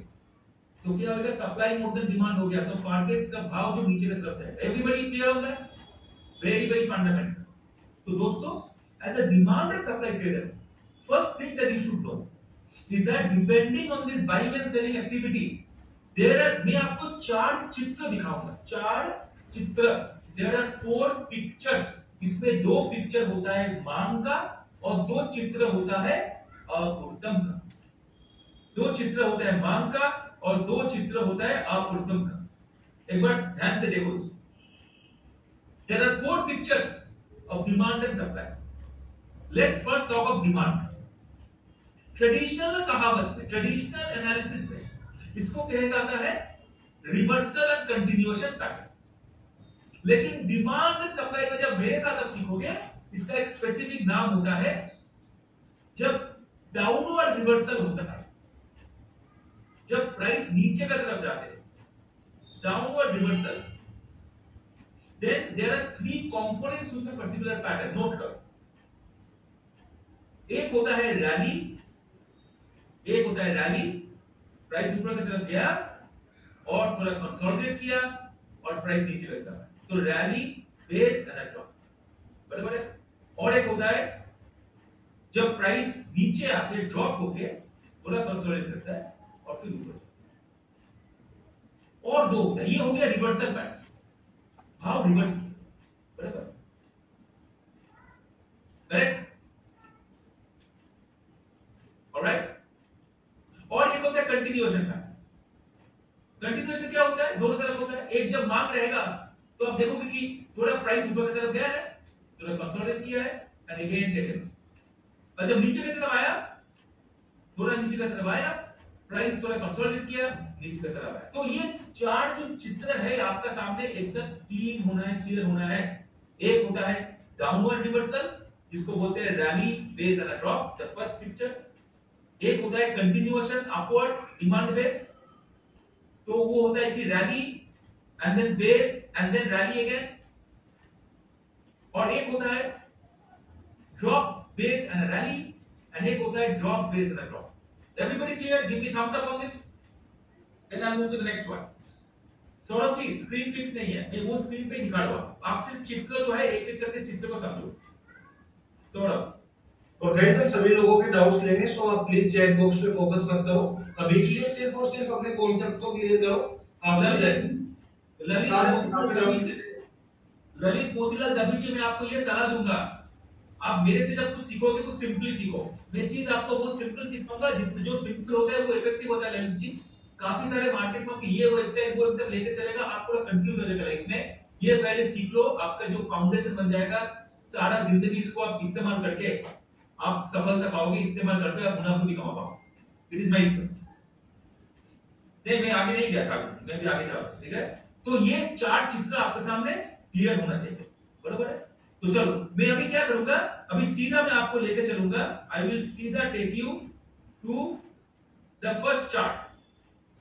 तो क्या होगा? सप्लाई मोर देन डिमांड हो गया, तो मार्केट का भाव जो नीचे की तरफ जाएगा। एवरीबॉडी क्लियर होगा? Very fundamental. तो दोस्तों, as a demand and supply traders, first thing that you should know is that depending on this buying and selling activity, there are, मैं आपको 4 चित्र दिखाऊंगा, 4 चित्र, देयर आर 4 पिक्चर्स, इसमें 2 पिक्चर होता है मांग का और 2 चित्र होता है अपूर्तम का। 2 चित्र होता है मांग का और 2 चित्र होता है अपूर्तम का। एक बार ध्यान से देखो, there are 4 pictures of demand and supply. Let's first talk of demand. Traditional कहावत में, ट्रेडिशनल एनालिसिस में इसको कहा जाता है रिवर्सल एंड कंटिन्यूएशन पैटर्न। लेकिन डिमांड एंड सप्लाई में जब मेरे साथ आप सीखोगे, इसका एक स्पेसिफिक नाम होता है जब डाउनवर्ड रिवर्सल होता है, जब प्राइस नीचे की तरफ जाते हैं, downward reversal, then there are 3 components to the particular pattern. Note करो, एक होता है रैली, एक होता है रैली, प्राइस ऊपर की तरफ गया और थोड़ा कंसोलिडेट किया और प्राइस नीचे लगता है, तो रैली, बेस एंड ड्रॉप, बराबर है। और एक होता है जब प्राइस नीचे आके ड्रॉप होके थोड़ा कंसोलिडेट करता है और फिर ऊपर। और 2 होता है, ये हो गया रिवर्सल पैटर्न, भाव रिवर्स किया, बराबर, करेक्ट, ऑलराइट। और एक होता है कंटिन्यूएशन पैटर्न। कंटिन्यूएशन क्या होता है? दोनों तरफ होता है। एक जब मांग रहेगा तो आप देखोगे कि थोड़ा प्राइस ऊपर की तरफ गया है, थोड़ा कंसोलिडेट किया है एंड अगेन टेकन, और जब नीचे की तरफ आया, थोड़ा नीचे की तरफ आया, प्राइस थोड़ा कंसोलिडेट किया, नीचे की तरफ आया। तो ये 4 जो चित्र है आपका सामने एकदम क्लीन होना है, क्लियर होना है। एक होता है डाउनवर्ड रिवर्सल जिसको बोलते हैं rally, base and drop, the first picture. एक होता है कंटिन्यूएशन अपवर्ड डिमांड बेस, तो वो होता है कि rally and then base and then rally again. और एक होता है drop, base and rally, and एक होता है drop, base and drop. Everybody clear? Give me thumbs up on this. Then I'll move to the next one. Saurabh ji, screen fix नहीं है, मैं वो स्क्रीन पे दिखा रहा हूं, आप सिर्फ चित्र जो है एक एक करके चित्र को समझो। सौरभ, और गाइस हम सभी लोगों के डाउट्स लेंगे, सो आप प्लीज चैट बॉक्स पे फोकस मत करो, अभी के लिए सिर्फ और सिर्फ अपने कॉन्सेप्ट को क्लियर करो। आप ललित मोतीलाल दबी जी, मैं आपको ये सलाह दूंगा, आप मेरे से जब कुछ सीखोगे कुछ सिंपली सीखो। मैं चीज आपको बहुत सिंपल सिखाऊंगा, जो सिंपल होता है वो इफेक्टिव होता है। ललित जी, काफी सारे मार्केट में ये वेबसाइट वो वेबसाइट लेके चलेगा, आप पूरा कंफ्यूज हो जाएगा लाइफ में। ये पहले सीख लो, आपका जो फाउंडेशन बन जाएगा, सारा जिंदगी इसको आप इस्तेमाल करके आप सफलता पाओगे, इस्तेमाल करके आप मुनाफा भी कमा पाओगे। It is my request. नहीं, मैं आगे नहीं गया साहब, मैं भी आगे जा रहा हूं, ठीक है। तो ये 4 चित्र आपके सामने क्लियर होना चाहिए, बराबर है। तो चलो, मैं अभी क्या करूंगा, अभी सीधा मैं आपको लेके चलूंगा, आई विल सीधा take you to the first chart.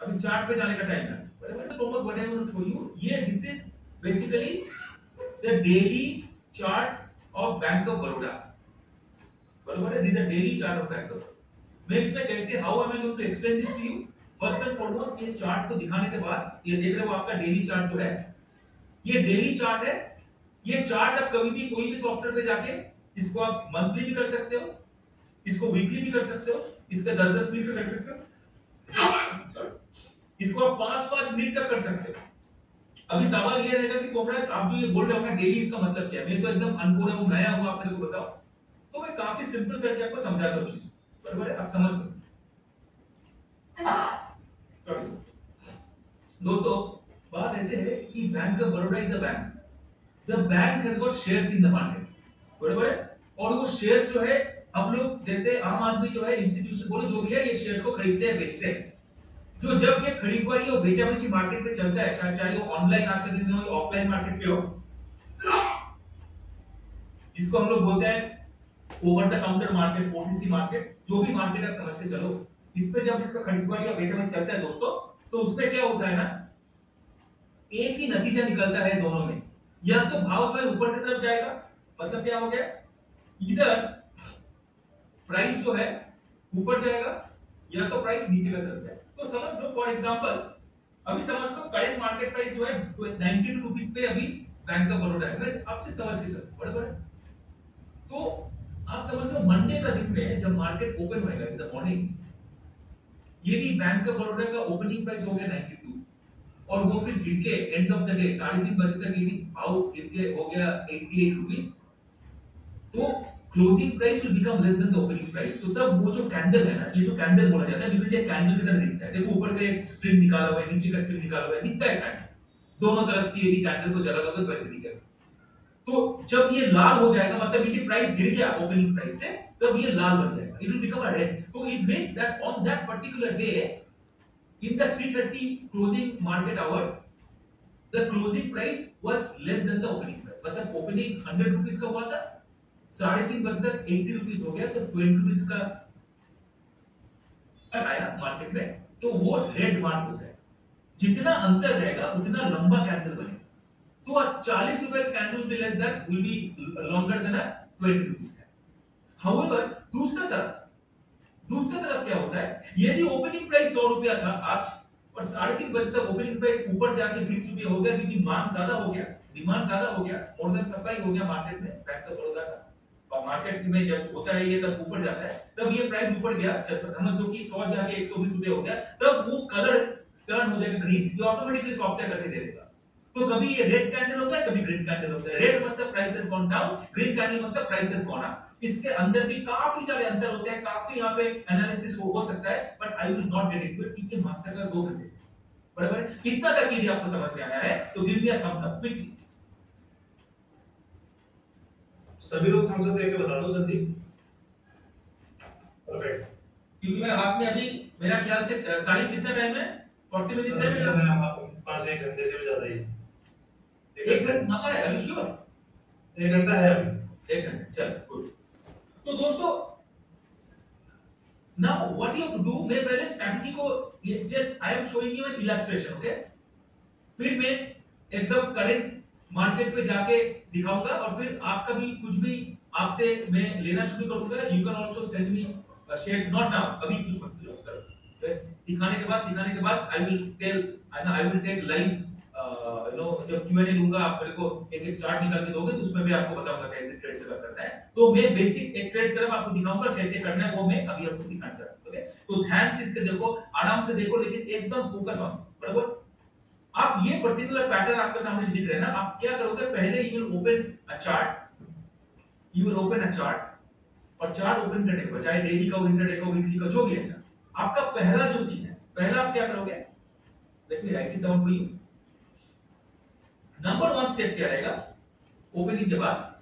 अभी चार्ट पे जाने का टाइम है, बराबर। Focus what I want to show you, ये this is basically the daily chart of bank of Baroda, बराबर है। This is a daily chart of bank of. मैं इसमें कैसे, how am I going to explain this to you. First and foremost, ये chart को दिखाने के बाद, ये देख रहे हो आपका डेली चार्ट जो है, ये डेली चार्ट है। ये चार्ट आप कभी भी कोई भी सॉफ्टवेयर पे जाके इसको आप मंथली भी कर सकते हो, इसको वीकली भी कर सकते हो, इसका 10-10 मिनट का कर सकते हो, इसको आप 5-5 मिनट तक कर सकते हो। अभी सवाल ये रहेगा कि सोमराज आप जो ये बोल रहे हो ना डेली, इसका मतलब क्या है? मैं तो एकदम अनकोरा हूं, नया हूं, आप मेरे को बताओ। तो मैं काफी सिंपल करके आपको समझाता हूं चीज, बराबर है, आप समझ लो। दोस्तों, बात ऐसे है कि bank of Baroda is a bank, the bank has got shares in the market, बराबर है। और वो शेयर जो है, हम लोग जैसे आम आदमी जो है, इंस्टीट्यूशन बोलो जो भी है, ये शेयर्स को खरीदते हैं, बेचते हैं। जो जब ये खरीदवारी और बेचा बेची मार्केट में चलता है, चाहे वो ऑनलाइन आज के दिन में हो, ऑफलाइन मार्केट पे हो, जिसको हम लोग बोलते हैं over the counter market, OTC market, जो भी मार्केट आप समझ के चलो, इस पे जब इसका खरीदवारी और बेचा बेची चलता है दोस्तों, तो उसमें क्या होता है ना, एक ही नतीजा निकलता है दोनों में, या तो भाव जो है ऊपर की तरफ जाएगा, मतलब क्या हो गया, इधर प्राइस जो है ऊपर जाएगा, या तो प्राइस नीचे की तरफ जाएगा। तो समझ लो, फॉर एग्जांपल अभी समझ लो करंट मार्केट प्राइस जो है 92 रुपीस पे अभी बैंक ऑफ बड़ौदा है, मैं आपसे समझ के चल, बराबर है। तो आप समझ लो मंडे का दिन में जब मार्केट ओपन होएगा इन द मॉर्निंग, यदि बैंक ऑफ बड़ौदा का ओपनिंग प्राइस हो गया 92, और वो फिर गिर के एंड ऑफ द डे 3:30 बजे तक यदि भाव गिर के हो गया 88 रुपीस, तो closing price will become less than the opening price. तो तब वो जो कैंडल है ना, ये जो कैंडल बोला जाता है बिकॉज़ ये कैंडल की तरह दिखता है। देखो ऊपर का एक स्ट्रिंग निकाला हुआ है, नीचे का स्ट्रिंग निकाला हुआ है, दिखता है कैंडल, दोनों तरफ से यदि कैंडल को जला दोगे तो वैसे दिखेगा। तो जब ये लाल हो जाएगा मतलब यदि प्राइस गिर गया ओपनिंग प्राइस से, तब ये लाल बन जाएगा, it will become a red. तो it means that on that particular day in the 3:30 closing market hour the closing price was less than the opening price. मतलब ओपनिंग 100 रुपीस का हुआ था, 3:30 बजे तक 80 रुपीस हो गया, तो 20 रुपीस का आया मार्केट में, तो वो रेड मार्क हो जाएगा। जितना अंतर रहेगा उतना लंबा कैंडल बनेगा। तो 40 रुपए candle will less that will be longer than 20 rupees का। हाउएवर दूसरा तरफ क्या होता है, यदि ओपनिंग प्राइस 100 रुपया था आज और 3:30 बजे तक ओपनिंग प्राइस ऊपर जाके 20 रुपये हो गया क्योंकि मांग ज्यादा हो गया, डिमांड ज्यादा हो गया, मोर देन सप्लाई हो गया मार्केट में, बैंक ऑफ बड़ौदा का। और मार्केट में जब होता है ये तब ऊपर जाता है, तब ये प्राइस ऊपर गया, समझ लो कि 100 जाके 120 रुपये हो गया, तब वो कलर टर्न हो जाएगा ग्रीन, ये ऑटोमेटिकली सॉफ्टवेयर करके दे देगा। तो कभी ये रेड कैंडल होता है, कभी ग्रीन कैंडल होता है। रेड मतलब price has gone down, green candle मतलब प्राइस हैज गॉन अप। इसके अंदर भी काफी सारे अंतर होते हैं, काफी यहाँ पे एनालिसिस हो सकता है, but I will not get into it क्योंकि मास्टर का 2 घंटे बराबर है। इतना तक यदि आपको समझ में आया है तो give me a thumbs up quickly. सभी लोग थम्स अप देके बता दो जल्दी। परफेक्ट। क्योंकि मेरे हाथ में अभी मेरा ख्याल से साढ़े कितना टाइम है, 40 मिनट से भी पास 1 घंटे से भी ज्यादा ही। 1 घंटा नंबर है, आर यू श्योर? 1 घंटा है अभी। 1 घंटा, चल गुड। तो दोस्तों now what you have to do, मैं पहले स्ट्रेटजी को ये just I am showing you an illustration, okay. फिर मैं एकदम करंट मार्केट पे जाके दिखाऊंगा और फिर आपका भी कुछ भी आपसे मैं लेना शुरू करूंगा। You can also send me share, not now, अभी कुछ मत करो। सिखाने के बाद आई विल टेक लाइव जब Q&A लूंगा, आप मेरे को एक चार्ट निकाल के दोगे तो उसमें भी आपको बताऊंगा कैसे ट्रेड सेटअप करना है। तो मैं बेसिक एक ट्रेड सेटअप आपको दिखाऊंगा कैसे करना है, वो मैं अभी आपको सिखाना चाहता हूं, ओके। तो ध्यान से इसके देखो, आराम से देखो, लेकिन एकदम फोकस ऑन, बराबर। आप ये पर्टिकुलर पैटर्न आपके सामने दिख रहा है ना, आप क्या करोगे, पहले you will open a chart, और चार्ट ओपन करने के बाद चाहे डेली का, इंटरडे का, वीकली का, जो भी है, आपका पहला जो सीन है, पहला आप क्या करोगे, let me write it down for you. Number 1 step क्या रहेगा, ओपनिंग के बाद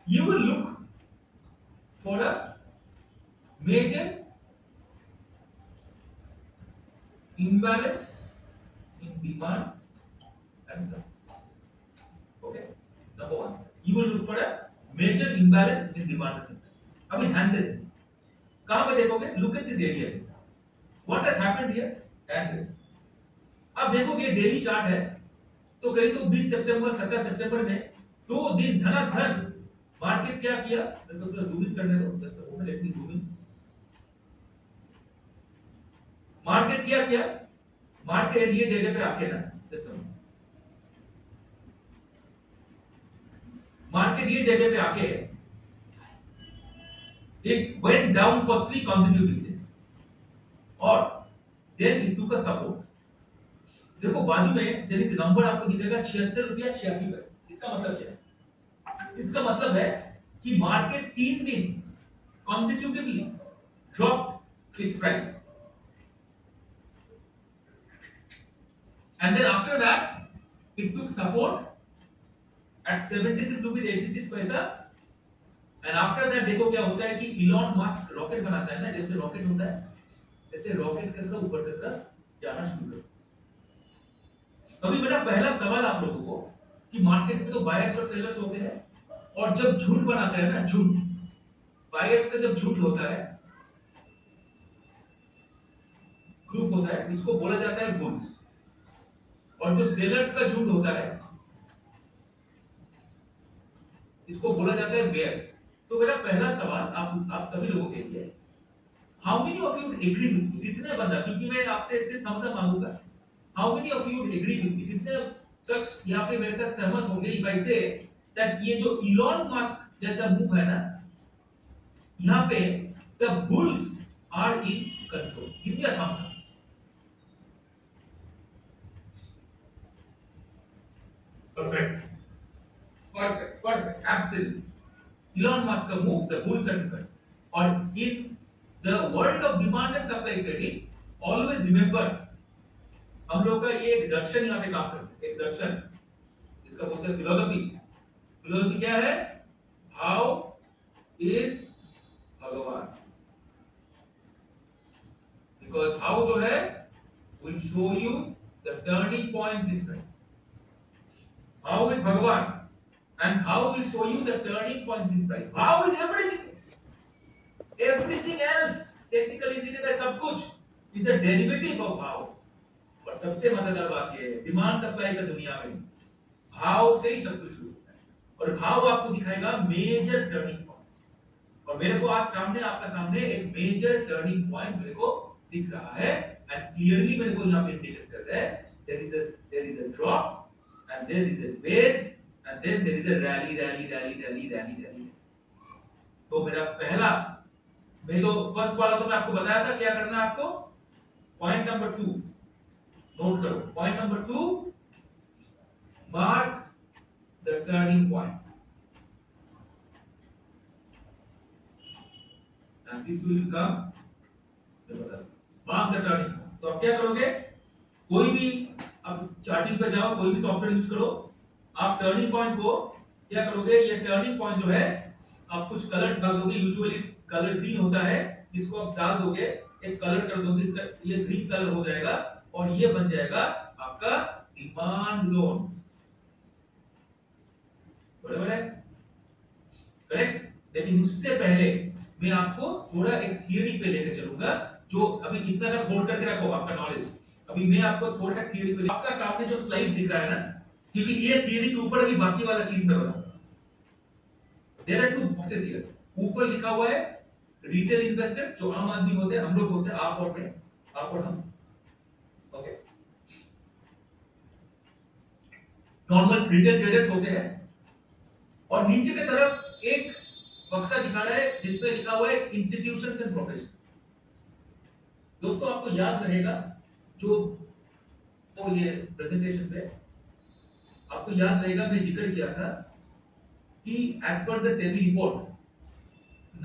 you will look for a major imbalance in demand and supply, okay। number 1 you will look for a major imbalance in demand and supply। अभी ध्यान से कहां पे देखोगे, look at this area, what has happened here, ध्यान से अब देखोगे डेली चार्ट है, तो कहीं तो 20 सितंबर 17 सितंबर में 2 दिन धनाधन मार्केट क्या किया, तो जूम इन करने दो, just open, let me zoom in. Market क्या किया, मार्केट ये जगह पे आके ना, मार्केट ये जगह पे आके it went down for 3 consecutive days और then it took a support। देखो बाजू में देयर इज नंबर आपको दिखेगा 76 रुपया 86 पैसे। इसका मतलब क्या है, इसका मतलब है कि मार्केट 3 दिन consecutively dropped its price and then after that it took support at 76 rupees 86 पैसा। एंड आफ्टर दैट देखो क्या होता है कि इलॉन मस्क रॉकेट बनाता है ना, जैसे रॉकेट होता है, ऐसे रॉकेट की तरफ ऊपर की तरफ जाना शुरू कर। अभी मेरा पहला सवाल आप लोगों को कि मार्केट में तो बायर्स और सेलर्स होते हैं, और जब झूठ बनाते हैं ना, झूठ, बायर्स का जब झूठ होता है, ग्रुप होता है, इसको बोला जाता है बुल्स, और जो सेलर्स का झूठ होता है इसको बोला जाता है बेयर्स। तो मेरा पहला सवाल आप सभी लोगों के लिए, how many of you agree with me, कितने बंदा, क्योंकि मैं आपसे सिर्फ थम्स अप मांगूंगा, how many of you agree with me, कितने शख्स यहां पे मेरे साथ सहमत होंगे इफ आई से दैट ये जो इलॉन मस्क जैसा मूव है ना, यहां पे the bulls are in control. Give me a thumbs up. Perfect perfect, absolutely. Elon Musk का move, the bull circle. और in the world of demand and supply trading, always remember, हम लोग का ये एक दर्शन यहाँ पे काम करते हैं, एक दर्शन, जिसका बोलते हैं फिलोसफी. फिलोसफी क्या है? How is भगवान? Because how जो है will show you the turning points in life. How is भगवान? And how will show you the turning points in price. How is everything. Everything else, technically engineer है सब कुछ, is a derivative of how. और सबसे मजेदार बात ये है, डिमांड सप्लाई का दुनिया में भाव से ही सब कुछ शुरू होता है. और भाव आपको दिखाएगा मेजर टर्निंग पॉइंट. और मेरे को आज सामने आपका सामने एक मेजर टर्निंग पॉइंट मेरे को दिख रहा है. एंड क्लियरली मेरे को यहाँ पे इंडिकेट कर रहा है there is a drop and there is a base and then there is a rally. तो मेरा पहला, मैं तो फर्स्ट वाला तो मैं आपको बताया था क्या करना है आपको. पॉइंट नंबर 2 नोट करो. Point number 2, mark the turning point and this will come. Mark the turning point. तो अब क्या करोगे, कोई भी अब चार्टिंग पे जाओ, कोई भी सॉफ्टवेयर यूज करो, आप टर्निंग पॉइंट को क्या करोगे, ये टर्निंग पॉइंट जो है आप कुछ कलर डाल दोगे. यूजुअली कलर ग्रीन होता है, इसको आप डाल दोगे, एक कलर कर दोगे, इसका ये ग्रीन कलर हो जाएगा और ये बन जाएगा आपका डिमांड जोन. बराबर है, करेक्ट. लेकिन उससे पहले मैं आपको थोड़ा एक थियरी पे लेकर चलूंगा, जो अभी इतना तक होल्ड करके रखो आपका नॉलेज. अभी मैं आपको थोड़ा थियरी पे, आपका सामने जो स्लाइड दिख रहा है ना, क्योंकि ये थियरी के ऊपर अभी बाकी वाला चीज मैं बताऊंगा. There are 2 boxes here. ऊपर लिखा हुआ है रिटेल इन्वेस्टर, जो आम आदमी होते हैं, हम लोग होते हैं, आप और मैं, आप और हम. ओके, नॉर्मल रिटेल ट्रेडर्स होते हैं. और नीचे की तरफ एक बक्सा दिखा रहा है जिसमें लिखा हुआ है इंस्टीट्यूशंस एंड प्रोफेशन. दोस्तों आपको याद रहेगा जो तो ये प्रेजेंटेशन पे आपको याद रहेगा मैं जिक्र किया था कि as per the SEBI report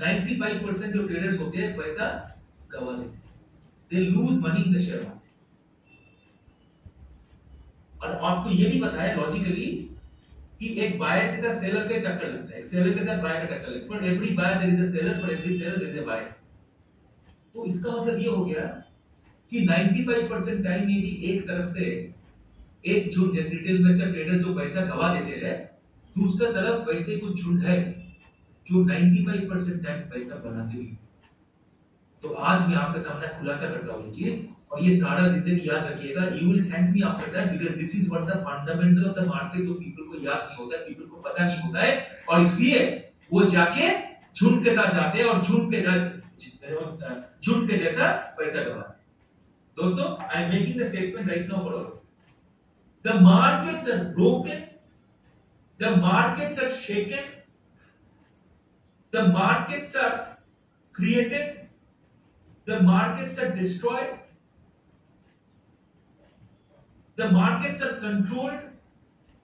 95% जो ट्रेडर्स होते हैं पैसा गवा देते हैं. They lose money in the share market. और आपको ये भी पता है लॉजिकली कि एक बायर के साथ सेलर का टक्कर लगता है, एक सेलर के साथ बायर का टक्कर लगता है. For every buyer there is a seller, for every seller there is a buyer. तो इसका मतलब ये हो गया कि 95% टाइम यदि एक तरफ से एक झुंड जैसे रिटेल में से ट्रेडर जो पैसा गवा देते हैं, दूसरी तरफ वैसे कुछ झुंड है जो 95% टाइम पैसा बनाते भी. तो आज मैं आपके सामने खुलासा करता हूं ये चीज, और ये सारा जिंदगी याद रखिएगा. You will thank me after that, because this is what the fundamental of the market. तो पीपल को याद नहीं होता है, पीपल को पता नहीं होता है, और इसलिए वो जाके झुंड के साथ जाते हैं और झुंड के जैसा पैसा गवाते. दोस्तों, I am making the statement right now for all. The markets are broken, the markets are shaken, the markets are created, the markets are destroyed, the markets are controlled,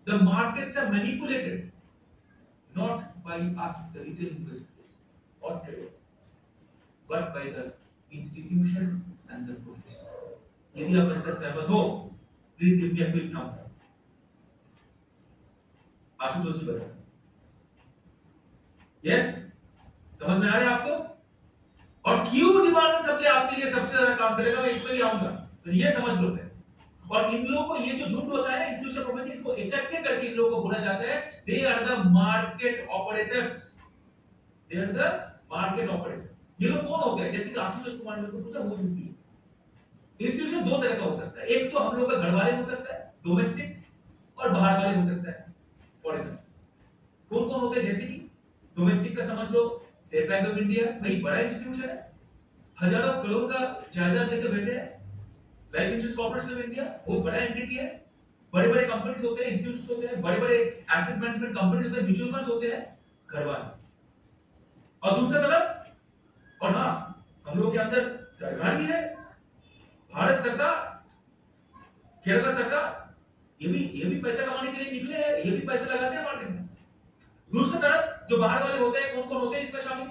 the markets are manipulated, not by us the retail investors or traders, but by the institutions and the professionals. यदि आप ऐसा सहमत हो, please give me a quick thumbs up. Ashutosh ji बताएं. Yes, समझ में आ रहा है आपको? और क्यों डिमांड एंड सप्लाई आपके लिए सबसे ज्यादा काम करेगा, मैं इसमें भी आऊंगा. तो ये समझ लो. और इन लोगों को ये जो झूठ होता है इंस्टीट्यूशनल प्रोफेशन, इसको इकट्ठे करके इन लोगों को बोला जाता है they are the market operators. They are the market operators. ये लोग कौन होते हैं? जैसे कि आशुतोष कुमार ने पूछा, वो इंस्टीट्यूशन 2 तरह का हो सकता है. एक तो हम लोग का घर वाले हो सकता है, डोमेस्टिक, और बाहर वाले हो सकता है, फॉरेनर्स. कौन कौन होते हैं? जैसे कि डोमेस्टिक का समझ लो स्टेट बैंक ऑफ इंडिया, भाई बड़ा इंस्टीट्यूशन है, हजारों करोड़ का जायदाद लेकर बैठे हैं. Life insurance corporation of India बहुत बड़ा एंटिटी है, बड़े बड़े कंपनीज होते हैं, इंस्टीट्यूट्स होते हैं, बड़े बड़े एसेट मैनेजमेंट कंपनीज होते हैं, म्यूचुअल फंड्स होते हैं, घर वाले. और दूसरी तरफ, और हाँ, हम लोग के अंदर सरकार भी है, भारत सरकार, केरला सरकार, ये भी पैसा कमाने के लिए निकले हैं, ये भी पैसा लगाते हैं मार्केट में। दूसरी तरफ जो बाहर वाले होते हैं, कौन कौन होते हैं इसमें शामिल,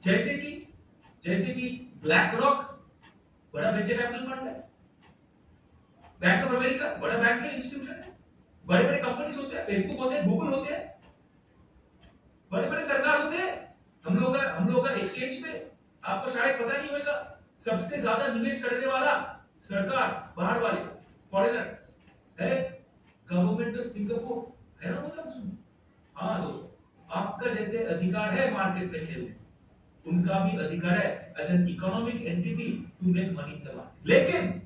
जैसे कि ब्लैक रॉक बड़ा वेंचर कैपिटल फंड है, बैंक ऑफ अमेरिका बड़ा बैंकिंग इंस्टीट्यूशन है, बड़े बड़े कंपनीज होते हैं, फेसबुक होते हैं, गूगल होते हैं, बड़े बड़े सरकार होते हैं। हम लोग का एक्सचेंज पे आपको शायद पता नहीं होगा, सबसे ज्यादा निवेश करने वाला सरकार बाहर वाले फॉरेनर है गवर्नमेंट ऑफ सिंगापुर, है ना मतलब सुन। हाँ दोस्तों, आपका जैसे अधिकार है मार्केट में खेलने, उनका भी अधिकार है as an economic entity to make money in the market. लेकिन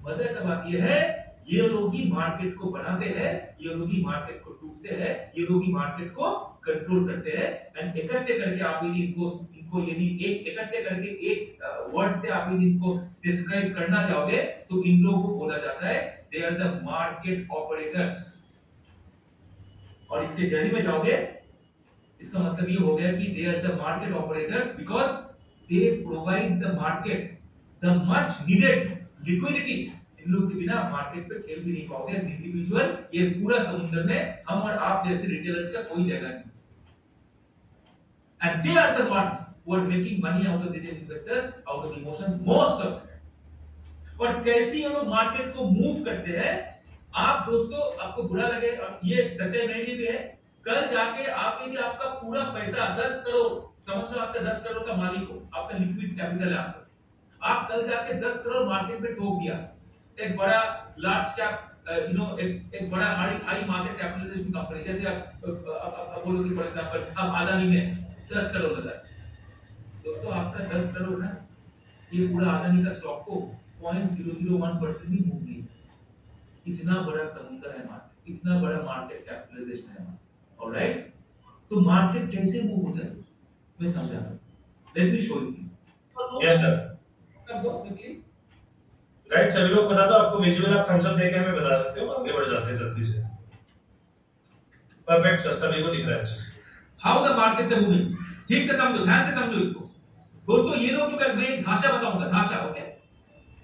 मजा का बात यह है, ये लोग ही मार्केट को बनाते हैं, ये लोग ही मार्केट को टूटते हैं, ये लोग ही मार्केट को कंट्रोल करते हैं। एंड इकट्ठे करके आप यदि इनको यदि एक इकट्ठे करके एक वर्ड से आप यदि इनको डिस्क्राइब करना चाहोगे तो इन लोगों को बोला जाता है they are the market operators. और इसके जरिए में जाओगे, इसका मतलब ये हो गया कि they are the market operators because they provide the market the much needed liquidity. इन लोगों के बिना मार्केट पे खेल भी नहीं पाओगे एज इंडिविजुअल। ये पूरा समुद्र में हम और आप जैसे रिटेलर्स का कोई जगह नहीं। And they are the ones who are making money out of retail investors, out of emotions most of. और कैसे ये लोग मार्केट को मूव करते हैं, आप दोस्तों आपको बुरा लगे, ये सच्चाई मेरे लिए भी है। कल जाके आप यदि आपका पूरा पैसा 10 करोड़, समझ लो आपका 10 करोड़ का मालिक हो, आपका लिक्विड कैपिटल है आपका, आप कल जाके 10 करोड़ मार्केट में ठोक दिया, एक बड़ा लार्ज कैप एक बड़ा हाई मार्केट कैपिटलाइजेशन कंपनी, जैसे आप बोलोगे फॉर एग्जांपल आप अदानी में 10 करोड़ लगा, दोस्तों आपका 10 करोड़ ना, ये पूरा अदानी का स्टॉक को 0.001% भी मूव नहीं। इतना बड़ा समुद्र है मार्केट, इतना बड़ा मार्केट कैपिटलाइजेशन है मार्केट। ऑलराइट, तो मार्केट कैसे मूव होता है मैं समझा रहा हूं। Let me show you. Yes sir. कर दो क्विकली। राइट, सभी लोग बता दो, आपको विजुअल आप थम्स अप देके हमें बता सकते हो, आगे बढ़ जाते हैं जल्दी से। परफेक्ट सर, सभी को दिख रहा है अच्छे से। How the markets are moving, ठीक से समझो, ध्यान से समझो इसको दोस्तों। ये लोग जो कर, मैं ढांचा बताऊंगा, ढांचा, ओके,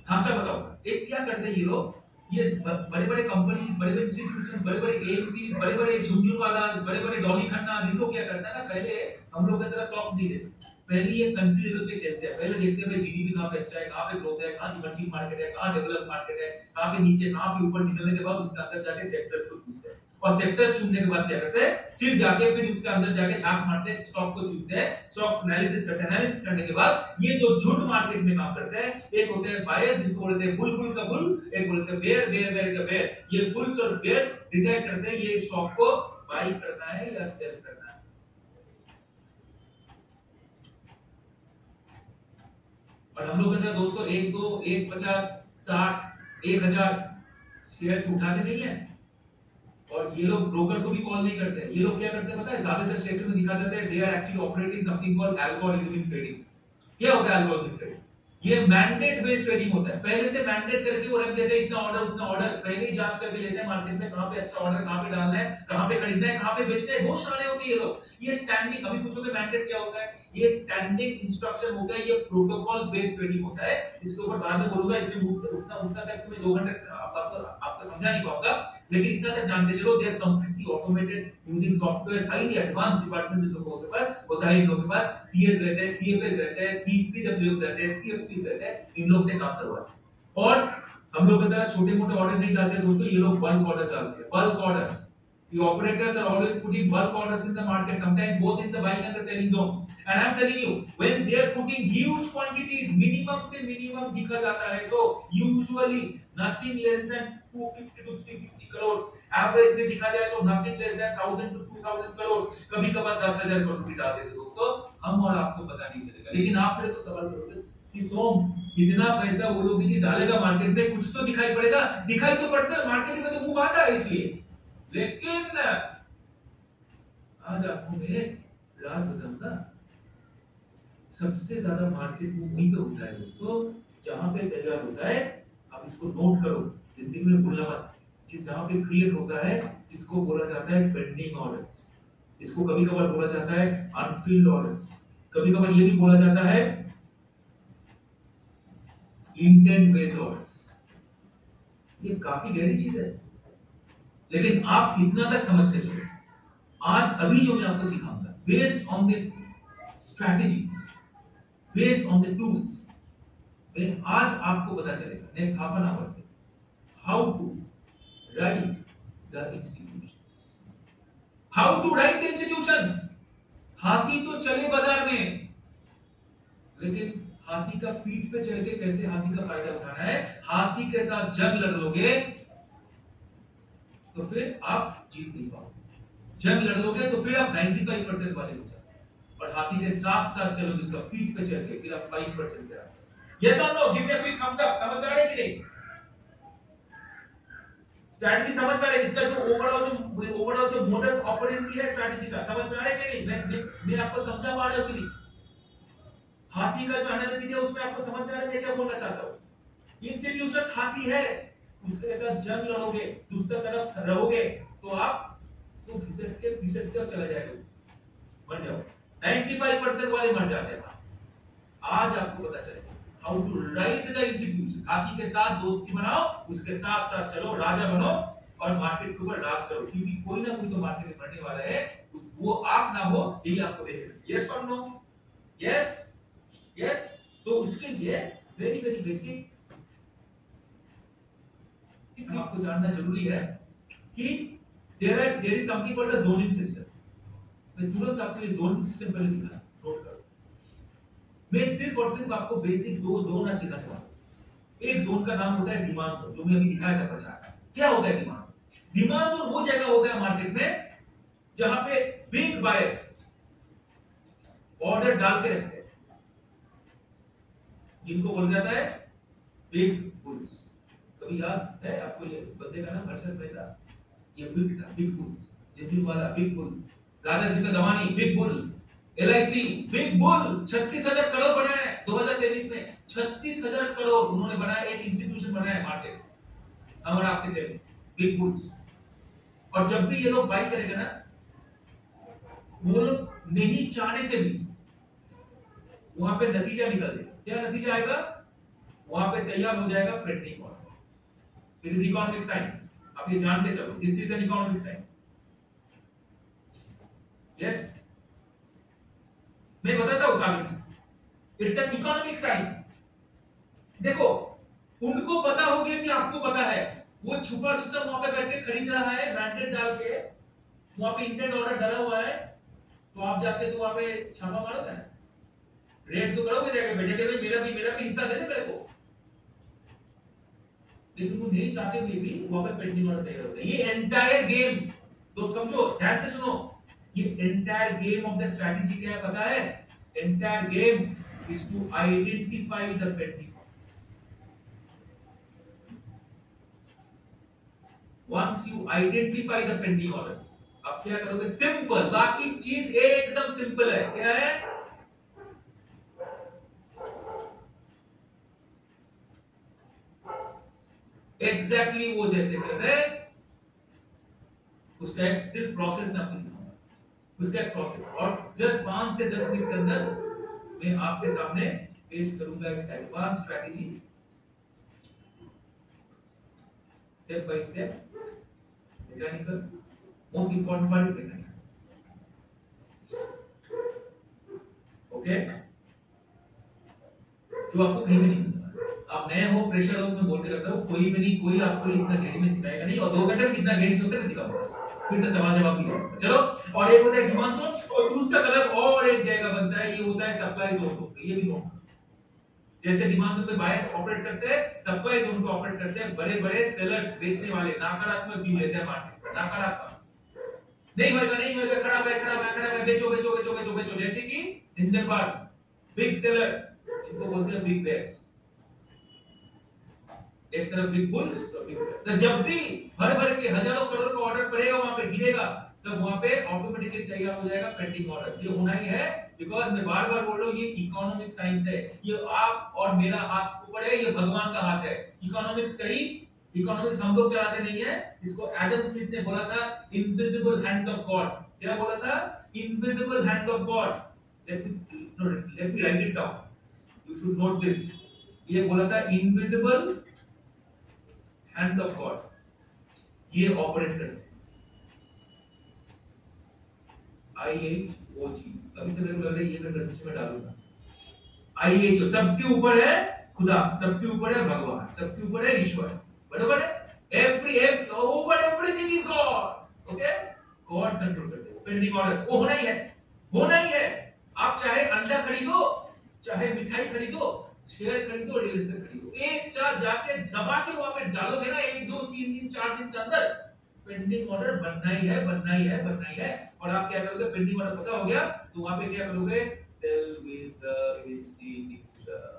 ढांचा बताऊंगा। एक क्या करते हैं ये लोग, ये बड़े बड़े कंपनीज, बड़े बड़े इंस्टीट्यूशंस, बड़े बड़े एएमसीज, बड़े बड़े झुंझुनवालास, बड़े बड़े डॉली खन्ना, इनको क्या करता है ना, पहले हम लोग की तरह स्टॉक नहीं देते, पहले ये कंट्री लेवल पे खेलते हैं। पहले देखते हैं भाई जीडीपी कहां पे अच्छा है, कहां पे ग्रोथ है, कहां इमर्जिंग मार्केट है, कहां डेवलप मार्केट है, कहां पे नीचे, कहां पे ऊपर, निकलने के बाद उसके अंदर जाके सेक्टर्स को चुनते हैं। और सेक्टर्स चुनने के बाद क्या करते हैं, सिर्फ जाके फिर उसके अंदर जाके झांक मारते हैं, स्टॉक को चुनते हैं, स्टॉक एनालिसिस करते हैं। एनालिसिस करने के बाद ये जो झूठ मार्केट में काम करते हैं, एक होते हैं बायर जिसको बोलते हैं बुल का बुल, एक बोलते हैं बेयर का बेयर। ये बुल्स और बेयर्स डिसाइड करते हैं ये स्टॉक को बाई करना है या सेल करना है। और हम लोग कहते हैं दोस्तों 1 2 1 50 60 1000 शेयर्स उठाते नहीं है। और ये लोग ब्रोकर को भी कॉल नहीं करते हैं। ये लोग क्या करते हैं पता है, ज्यादातर क्षेत्र में दिखा जाता है they are actually operating something called algorithmic trading. क्या होता है एल्गोरिथमिक ट्रेडिंग? ये मैंडेट बेस्ड ट्रेडिंग होता है। पहले से मैंडेट करके वो रख देते हैं, इतना ऑर्डर उतना ऑर्डर, पहले ही जांच करके लेते हैं मार्केट में कहां पे अच्छा ऑर्डर, कहां पे डालना है, कहां पे खरीदना है, कहां पे बेचना है। बहुत शाणे होते हैं ये लोग। ये स्टैंडिंग, अभी पूछोगे मैंडेट क्या होता है, ये स्टैंडिंग इंस्ट्रक्शन होता है, ये प्रोटोकॉल बेस्ड ट्रेडिंग होता है। इसके ऊपर बाद में बोलूंगा, उतना तक मैं 2 घंटे आपको समझा नहीं पाऊंगा, लेकिन इतना तक जानते चलो they are completely automated using software, highly advance department इन लोगों के पास होता है। इन लोगों के पास सीएस रहते हैं, सीएफएस रहते हैं, सीडब्ल्यूएस रहते हैं, सीएफपीस रहते हैं, इन लोग से काम करवाते। और हम लोग की तरह छोटे मोटे ऑर्डर नहीं डालते दोस्तों, ये लोग बल्क ऑर्डर डालते हैं, bulk orders. The operators are always putting bulk orders in the market, sometimes both in the buying and the selling zones. And I am telling you, when they are putting huge quantities, minimum से minimum दिखा जाता है तो usually nothing less than 250 to 350 crores, average में दिखा जाए तो nothing less than 1000 to 2000 crores, कभी कभार 10,000 करोड़ भी डाल देते दोस्तों। हम और आपको पता नहीं चलेगा, लेकिन आप मेरे तो सवाल करोगे कि सोम इतना पैसा वो लोग भी डालेगा मार्केट में, कुछ तो दिखाई पड़ेगा। दिखाई तो पड़ता है, मार्केट में तो मूव आता है इसलिए। लेकिन आज आपको मैं राज बताऊंगा, सबसे ज्यादा मार्केट मूव वहीं पे होता है दोस्तों जहां पे तैयार होता है। आप इसको नोट करो, जिंदगी में भूलना मत, जहां पे क्रिएट होता है, जिसको बोला जाता है पेंडिंग ऑर्डर्स, इसको कभी कभार बोला जाता है अनफिल्ड ऑर्डर्स, कभी कभार ये भी बोला जाता है इंटेंट बेस्ड ऑर्डर्स। ये काफी गहरी चीज है। लेकिन आप इतना तक समझ के चलो, आज अभी जो मैं आपको सिखाऊंगा, based on this strategy, based on the tools, आज आपको पता चलेगा नेक्स्ट हाफ एन आवर में how to ride the institutions, how to ride the institutions. हाथी तो चले बाजार में, लेकिन हाथी का पीठ पे चढ़ के कैसे हाथी का फायदा उठाना है, हाथी के साथ जंग लड़ लोगे तो फिर आप जीत नहीं पाओगे। जंग लड़ लोगे तो फिर आप 95% वाले हो जाओगे, और हाथी के साथ साथ चलोगे उसका पीठ पे चढ़ के, फिर आप 5% पे आते। यस और no, give me a quick thumbs up. समझ में आ रहा है कि नहीं? स्ट्रैटेजी समझ में आ रहा है? इसका जो ओवरऑल जो मोडस ऑपरेंडी है स्ट्रैटेजी का, समझ में आ रहा है कि नहीं? मैं आपको समझा पा रहा हूं कि नहीं? हाथी का जो एनालॉजी है उसमें आपको समझ में आ रहा है मैं क्या बोलना चाहता हूं? इंस्टीट्यूशंस हाथी है, उसके साथ जंग लड़ोगे, दूसरी तरफ रहोगे तो आप तो घिसट के और चला जाएगा, मर जाओ। 95% वाले मर जाते हैं। आज आपको पता चलेगा how to ride the institution. हाथी के साथ दोस्ती बनाओ, उसके साथ साथ चलो, राजा बनो और मार्केट के ऊपर राज करो, क्योंकि कोई ना कोई तो मार्केट में बढ़ने वाला है, वो आप ना हो, यही आपको देखना। यस और नो? Yes yes. तो उसके लिए वेरी वेरी बेसिक आपको जानना जरूरी है कि there is something called the zoning system. मैं तुरंत आपको ये जोनिंग सिस्टम पहले दिखा, नोट करो। मैं सिर्फ और सिर्फ आपको बेसिक 2 जोन आज सिखाने वाला हूं। एक जोन का नाम होता है डिमांड जोन, जो मैं अभी दिखाया था 50। क्या होता है डिमांड? डिमांड जोन वो जगह होता है मार्केट में जहां पे बिग बायर्स ऑर्डर डाल के रखते हैं, जिनको बोला जाता है बिग बुल्स। कभी याद है आपको ये बंदे का नाम? हर्षद मेहता। ये बिग बुल्स, जमीन वाला big bull, Radha Krishna Damani big bull, LIC big bull. 36,000 crore बनाए 2023 में, 36,000 करोड़ उन्होंने बनाया, एक इंस्टीट्यूशन बनाया मार्केट से। हमारा आपसे कहें बिग बुल्स। और जब भी ये लोग बाई करेगा ना, वो लोग नहीं चाहने से भी वहां पे नतीजा निकल देगा। क्या नतीजा आएगा? वहां पे तैयार हो जाएगा pending order. It is economic science, आप ये जानते चलो, this is an economic science. Yes, मैं बताता हूं आगे। It's an economic science. देखो, उनको पता हो गया कि आपको पता है, वो छुपा रुस्तम वहां पे बैठ के खरीद रहा है, मैंडेट डाल के वहां पे इंटेंट ऑर्डर डाला हुआ है, तो आप जाके तो वहां पे छापा मारोगे ना, रेट तो करोगे जाके, बजट में मेरा भी हिस्सा दे दे मेरे को। लेकिन वो नहीं चाहते हुए भी वहां पे पेंडिंग ऑर्डर तैयार होता है। ये एंटायर गेम, तो समझो, ध्यान से सुनो, ये entire game of the strategy क्या है पता है? Entire game is to identify the pending orders. Once you identify the pending orders, आप क्या करोगे? सिंपल, बाकी चीज एकदम सिंपल है। क्या है? एग्जैक्टली वो जैसे कर रहे हैं, उसका एक सिर्फ प्रोसेस में आपको दिखाऊंगा, उसका एक प्रोसेस। और जस्ट 5 से 10 मिनट के अंदर मैं आपके सामने पेश करूंगा एक advance strategy, step by step, mechanical. Most important part is mechanical. Okay, जो आपको कहीं भी नहीं मिलता। आप नए हो, फ्रेशर हो, मैं बोलते रहता हूं, कोई भी नहीं, कोई आपको इतना गेड़ी में सिखाएगा नहीं, और 2 घंटे में कितना गेड़ी होता है सिखाऊंगा, फिर तो सवाल जवाब भी है। चलो, और एक होता है डिमांड जोन, और दूसरा कलर और एक जगह बनता है, ये होता है सप्लाई जोन। ये भी नोट, जैसे डिमांड जोन में बायर्स ऑपरेट करते हैं, सप्लाई जोन पे ऑपरेट करते हैं बड़े बड़े सेलर्स, बेचने वाले, नकारात्मक व्यू लेते हैं मार्केट पर, नकारात्मक, नहीं होगा, खराब है, बेचो बेचो बेचो बेचो बेचो। जैसे कि हिंदनबार्ग, बिग सेलर, इनको बोलते हैं बिग बेयर्स। एक तरफ बिग बुल्स तो बिग बेयर्स। तो जब भी भर के हजारों करोड़ का ऑर्डर पड़ेगा, वहां पे गिरेगा, तब वहां पे ऑटोमेटिकली तैयार हो जाएगा पेंडिंग ऑर्डर। ये होना ही है, बिकॉज मैं बार बार बोल रहा हूं, ये इकोनॉमिक साइंस है। ये आप और मेरा हाथ ऊपर है, ये भगवान का हाथ है। इकोनॉमिक्स इकोनॉमिक्स हम लोग चलाते नहीं है, इसको एडम स्मिथ ने बोला था इनविजिबल हैंड ऑफ गॉड। क्या बोला था? Invisible hand of God. Late me write it down, you should note this. ये बोला था इनविजिबल हैंड ऑफ गॉड। ये ऑपरेट करते हैं। IHOG, अभी से मेरे को लग रहा है ये मैं रजिस्टर में डालूंगा। IHO सबके ऊपर है खुदा, सबके ऊपर है भगवान, सबके ऊपर है ईश्वर, बराबर है। Over everything is God, okay. God control करते हैं। पेंडिंग ऑर्डर्स वो होना ही है, होना ही है। आप चाहे अंडा खरीदो, चाहे मिठाई खरीदो, शेयर खरीदो, रियल एस्टेट खरीदो, एक चार जाके दबा के वहां पे डालोगे ना, 1 2 3 दिन 4 दिन के अंदर पेंडिंग ऑर्डर बनना ही है, बनना ही है, बनना ही है। और आप क्या करोगे, पेंडिंग ऑर्डर पता हो गया तो वहां पे क्या करोगे, सेल विद द इंस्टीट्यूशन।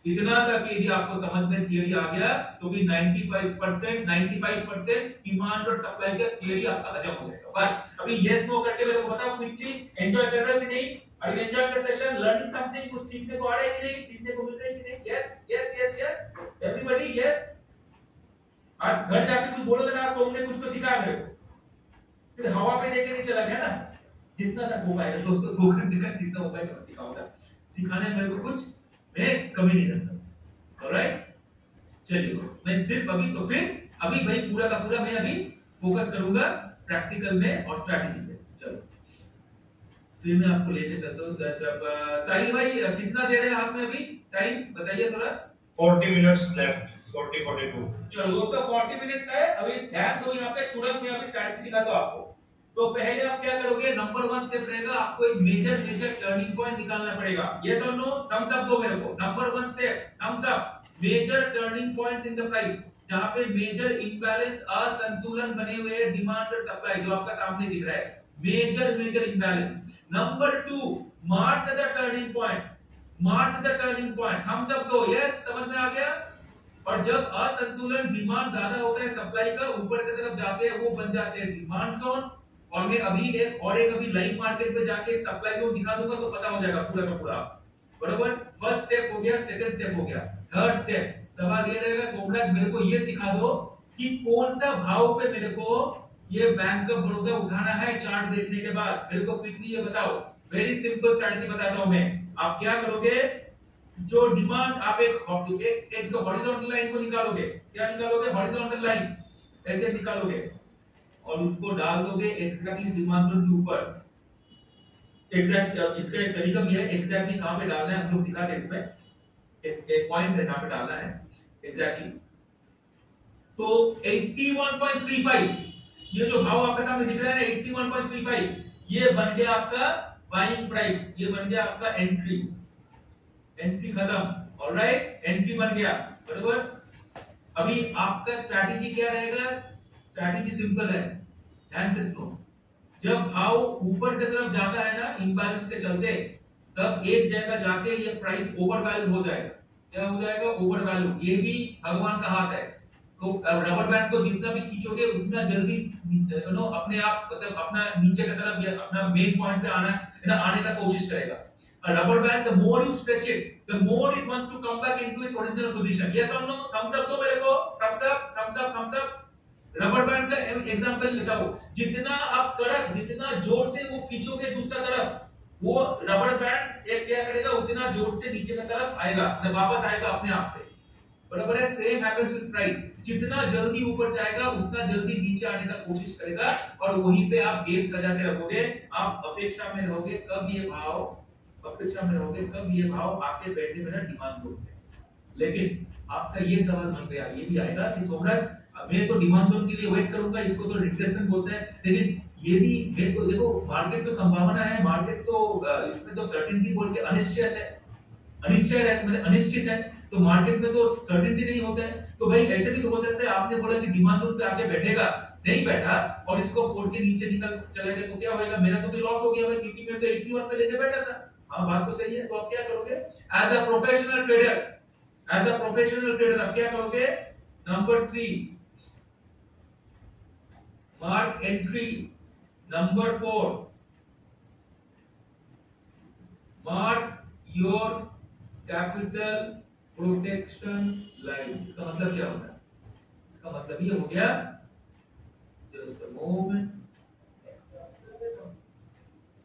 इतना तक यदि आपको समझ में थियरी आ गया तो भी 95% डिमांड और सप्लाई का थियरी आपका खत्म हो जाएगा। बस अभी यस नो करके मेरे को बताओ क्विकली, एंजॉय कर रहे हो कि नहीं? Are you enjoying the session, learning something? कुछ सीखने को आ रहा है कि नहीं, सीखने को मिल रहा है कि नहीं? Yes yes yes yes everybody, yes. आज घर जाके कुछ बोलोगे ना, सोम ने कुछ तो सिखा मेरे को, सिर्फ हवा पे देके नहीं चला गया ना। जितना तक हो पाएगा दोस्तों, 2 घंटे का जितना हो पाएगा सिखाऊंगा। सिखाने में मेरे को कुछ मैं कमी नहीं करता। ऑलराइट, चलिए मैं सिर्फ अभी तो फिर अभी भाई पूरा का पूरा मैं अभी फोकस करूंगा प्रैक्टिकल में और स्ट्रैटेजी पे। चलो फिर मैं आपको लेके चलता हूं। जब साहिल भाई कितना दे रहे हैं हाथ में अभी टाइम बताइए थोड़ा। 40 मिनट्स लेफ्ट, 40-42। चलो वो तो 40 मिनट्स है। अभी ध्यान दो यहाँ पे, तुरंत मैं अभी स्ट्रैटेजी सिखाता हूं आपको। तो पहले आप क्या करोगे, नंबर 1 स्टेप रहेगा, आपको एक मेजर टर्निंग पॉइंट निकालना पड़ेगा। यस और नो? थम्स अप दो मेरे को। Number 1 step, thumbs up. Major turning point in the price, जहां पे मेजर इंबैलेंस, असंतुलन बने हुए हैं डिमांड और सप्लाई, जो आपका सामने दिख रहा है, major imbalance. Number 2, mark the turning point, mark the turning point. Thumbs up दो। यस, समझ में आ गया? और जब असंतुलन डिमांड ज्यादा होता है सप्लाई का, ऊपर की तरफ जाते हैं, वो बन जाते हैं डिमांड जोन। और मैं अभी एक अभी लाइव मार्केट पे जाके एक सप्लाई जोन दिखा दूंगा तो पता हो जाएगा पूरा का पूरा, बराबर। फर्स्ट स्टेप हो गया, सेकंड स्टेप हो गया, थर्ड स्टेप। सवाल ये रहेगा, सोमराज मेरे को ये सिखा दो कि कौन सा भाव पे मेरे को ये बैंक ऑफ बड़ौदा उठाना है चार्ट देखने के बाद। मेरे को क्विकली ये बताओ। वेरी सिंपल स्ट्रेटजी बताता हूं मैं। आप क्या करोगे, जो डिमांड आप एक जो हॉरिजॉन्टल लाइन को निकालोगे, क्या निकालोगे, हॉरिजॉन्टल लाइन ऐसे निकालोगे और उसको डाल दोगे एग्जैक्टली डिमांड जोन के ऊपर। एग्जैक्ट इसका एक तरीका भी है, एग्जैक्टली कहां पे डालना है हम लोग सिखाते हैं। इसमें एक पॉइंट है जहां पे डालना है एग्जैक्टली। तो 81.35, ये जो भाव आपके सामने दिख रहा है ना 81.35, ये बन गया आपका बाइंग प्राइस, ये बन गया आपका एंट्री। एंट्री खत्म, ऑलराइट, एंट्री बन गया, बराबर। अभी आपका स्ट्रैटेजी क्या रहेगा? स्ट्रैटेजी सिंपल है, ध्यान से सुनो। जब भाव ऊपर की तरफ जाता है ना इंबैलेंस के चलते, तब एक जगह जाके ये प्राइस ओवर वैल्यू हो जाएगा। क्या हो जाएगा? Over value. ये भी भगवान का हाथ है। तो रबर बैंड को जितना भी खींचोगे उतना जल्दी अपने आप मतलब अपना नीचे की तरफ या अपना मेन पॉइंट पे आने का कोशिश करेगा। A rubber band, the more you stretch it, the more it wants to come back into its original position. Yes or no? Thumbs up दो मेरे को, thumbs up, thumbs up, thumbs up. Rubber band का example लेता हूं, जितना आप कड़क, जितना जोर से वो खींचोगे दूसरा तरफ, वो रबर बैंड एक क्या करेगा, उतना जोर से नीचे की तरफ आएगा, वापस आएगा अपने आप पे, बराबर है। सेम हैपेंस विद प्राइस, जितना जल्दी ऊपर जाएगा उतना जल्दी नीचे आने का कोशिश करेगा, और वहीं पे आप गेम सजा के रखोगे। आप अपेक्षा में रहोगे कब ये भाव, अपेक्षा में रहोगे कब ये भाव आके बैठे मेरा डिमांड जोन पे। लेकिन आपका ये सवाल बन गया, ये भी आएगा कि सोमराज मैं तो डिमांड जोन के लिए वेट करूंगा, इसको तो रिट्रेसमेंट बोलते हैं, लेकिन ये भी मैं तो देखो मार्केट तो संभावना है, मार्केट तो इसमें तो सर्टेनिटी बोल के अनिश्चित है, अनिश्चय है मतलब अनिश्चित है, तो मार्केट में तो सर्टेनिटी नहीं होता है। तो भाई ऐसे भी तो हो सकता है, आपने बोला कि डिमांड जोन पे आके बैठेगा, नहीं बैठा और इसको फोड़ के नीचे निकल चले गए तो क्या होगा? मेरा तो लॉस हो गया भाई, क्योंकि मैं तो 81 पे लेके बैठा था। हाँ बात तो सही है। तो आप क्या करोगे as a professional trader, as a professional trader आप क्या करोगे? Number 3 mark entry, number 4 mark your capital protection line. इसका मतलब क्या होता है? इसका मतलब ये हो गया, just a moment,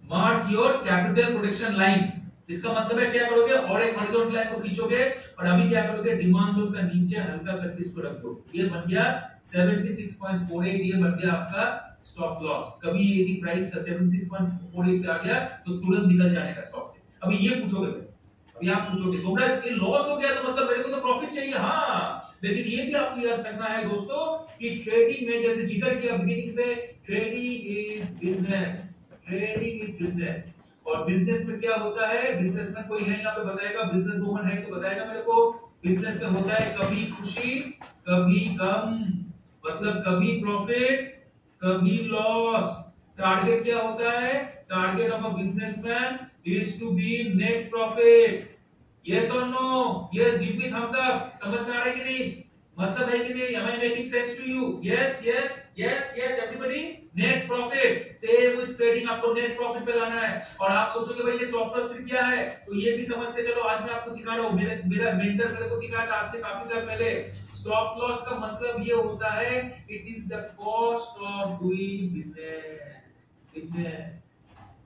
mark your capital protection line. इसका मतलब है क्या करोगे, और एक हॉरिजॉन्टल लाइन को खींचोगे और अभी क्या करोगे, डिमांड जोन का नीचे हल्का करके इसको रख दो। ये बन गया 76.48, ये बन गया आपका स्टॉप लॉस। कभी यदि प्राइस 76.48 पे आ गया तो तुरंत निकल जाने का स्टॉक से। अभी ये पूछोगे, अभी आप पूछोगे सोमरा ये लॉस हो गया तो मतलब मेरे को तो प्रॉफिट चाहिए। हाँ, लेकिन ये भी आपको याद रखना है दोस्तों कि ट्रेडिंग में जैसे जिक्र किया बिगिनिंग में, trading is business, trading is business. और बिजनेस में क्या होता है, बिजनेस में कोई है यहाँ पे बताएगा, बिजनेस वूमन है तो बताएगा मेरे को। बिजनेस में होता है कभी खुशी कभी गम, मतलब कभी प्रॉफिट कभी लॉस। टारगेट क्या होता है, target of a businessman is to be net profit. Yes और no, yes give me thumbs up. समझ में आ रहा है कि नहीं, मतलब है कि नहीं, am I making sense to you? yes yes yes yes everybody, net profit. Same with trading, आपको नेट प्रॉफिट पे लाना है। और आप सोचोगे भाई ये स्टॉप लॉस फिर क्या है, तो ये भी समझते चलो। आज मैं आपको सिखा रहा हूं, मेरा मेंटर मेरे को सिखाया था आपसे काफी साल पहले। स्टॉप लॉस का मतलब ये होता है, it is the cost of doing business, business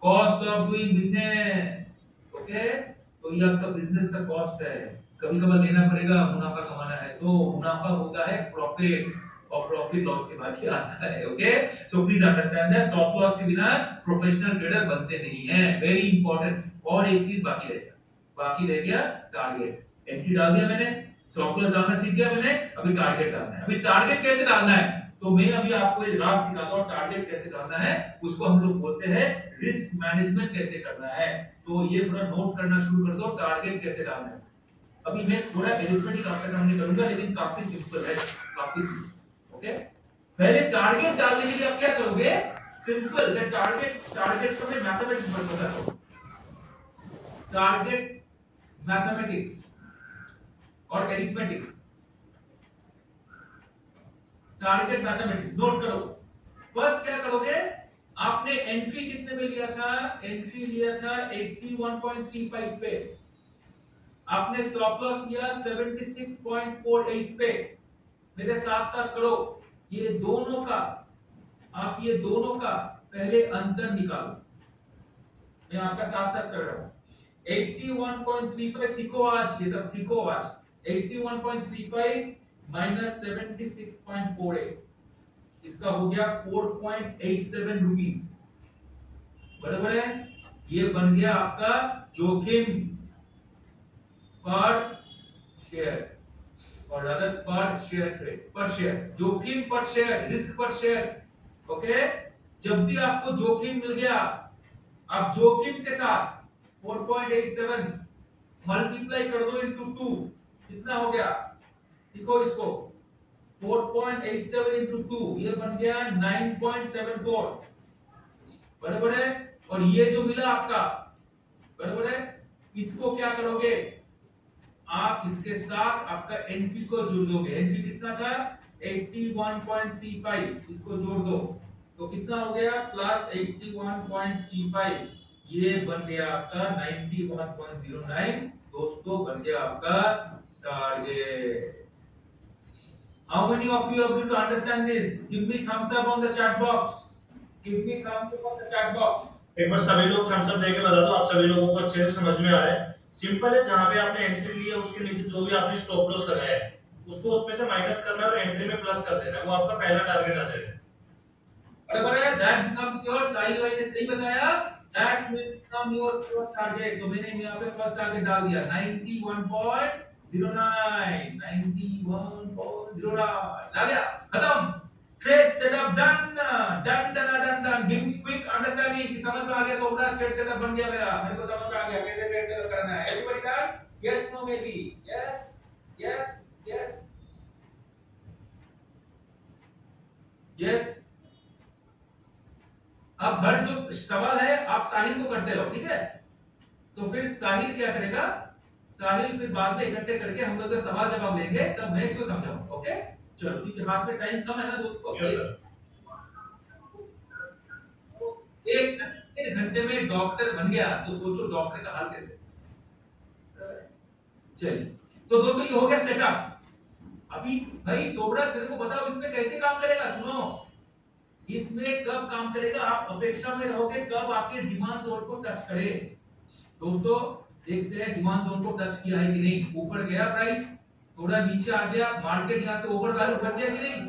cost of doing business. Okay, तो ये आपका बिजनेस का कॉस्ट है। कभी कभार लेना पड़ेगा, मुनाफा कमाना है तो मुनाफा होता है प्रॉफिट, और प्रॉफिट लॉस के बाद ही आता है। Okay, so please understand that stop loss के बिना प्रोफेशनल ट्रेडर बनते नहीं है, वेरी इंपॉर्टेंट। और एक चीज बाकी रह गया टारगेट। एंट्री डाल दिया मैंने, स्टॉप लॉस डालना सीख गया मैंने, अभी टारगेट डालना है। अभी टारगेट कैसे डालना है, तो मैं अभी आपको एक ग्राफ सिखाता हूं, टारगेट कैसे डालना है उसको हम लोग बोलते हैं रिस्क मैनेजमेंट कैसे करना है। तो ये थोड़ा नोट करना शुरू कर दो, टारगेट कैसे डालना है। अभी मैं थोड़ा एरिथमेटिक आपके सामने करूंगा, लेकिन काफी सिंपल है, काफी सिंपल। ओके, पहले टारगेट डालने के लिए आप क्या करोगे, सिंपल टारगेट को मैं मैथमेटिक्स में बताता हूं। टारगेट मैथमेटिक्स और एरिथमेटिक। टारगेट मैथमेटिक्स नोट करो। फर्स्ट क्या करोगे, आपने एंट्री कितने पे लिया था, एंट्री लिया था 81.35 पे, आपने स्टॉप लॉस लिया 76.48 पे। मेरे साथ साथ करो, ये दोनों का, आप ये दोनों का पहले अंतर निकालो। मैं आपका साथ साथ कर रहा हूं। 81.35 सीखो आज, ये सब सीखो आज। 81.35 माइनस 76.48, इसका हो गया 4.87 रुपीस, बराबर है। ये बन गया आपका जोखिम पर शेयर, और अदर पर शेयर ट्रेड, पर शेयर, जोखिम पर शेयर, रिस्क पर शेयर। ओके, जब भी आपको जोखिम मिल गया, आप जोखिम के साथ 4.87 मल्टीप्लाई कर दो इंटू 2, कितना हो गया, देखो इसको 4.87 इंटू 2, ये बन गया 9.74, बराबर है। और ये जो मिला आपका, बराबर है, इसको क्या करोगे, आप इसके साथ आपका एनपी को जोड़ दोगे। एनपी कितना था 81.35, इसको जोड़ दो तो कितना हो गया, प्लस 81.35, ये बन गया आपका 91.09। दोस्तों बन गया आपका target. How many of you are able to understand this? Give me thumbs up on the chat box. Give me thumbs up on the chat box. एक बार सभी लोग थम्स अप देके बता दो, आप सभी लोगों को अच्छे से समझ में आ रहा है। सिंपल है, जहां पे आपने एंट्री ली है उसके नीचे जो भी आपने स्टॉप लॉस लगाया है उसको उसमें से माइनस करना है और एंट्री में प्लस कर देना है, वो आपका पहला टारगेट आ जाएगा। बराबर है, that becomes your, साहिल भाई ने सही बताया, that will become your first target। तो मैंने यहाँ पे फर्स्ट टारगेट डाल दिया 91.09, 91.09 आ गया, खत्म। Trade setup done done done done done. Give me quick understanding कि समझ में आ गया, सोमरा ट्रेड सेटअप बन गया मेरा, मेरे को समझ में आ गया कैसे ट्रेड सेटअप करना है। Everybody done, yes no maybe, yes yes yes yes. अब हर जो सवाल है आप साहिल को करते रहो, ठीक है। तो फिर साहिल क्या करेगा, साहिल फिर बाद में इकट्ठे करके हम लोग सवाल जवाब लेंगे, तब मैं इसको समझाऊंगा। ओके, चलो, क्योंकि हाथ में टाइम कम है ना दोस्तों। एक घंटे में डॉक्टर बन गया, तो सोचो डॉक्टर का हाल कैसे। चलिए, तो दोस्तों ये हो गया सेटअप। अभी भाई सोबरा तेरे को बताओ इसमें कैसे काम करेगा, सुनो, इसमें कब काम करेगा, आप अपेक्षा में रहोगे कब आपके डिमांड जोन को टच करे। दोस्तों देखते हैं डिमांड जोन को टच किया है कि नहीं, ऊपर गया प्राइस, थोड़ा नीचे आ गया, मार्केट यहां से ओवर वैल्यू बन गया कि नहीं,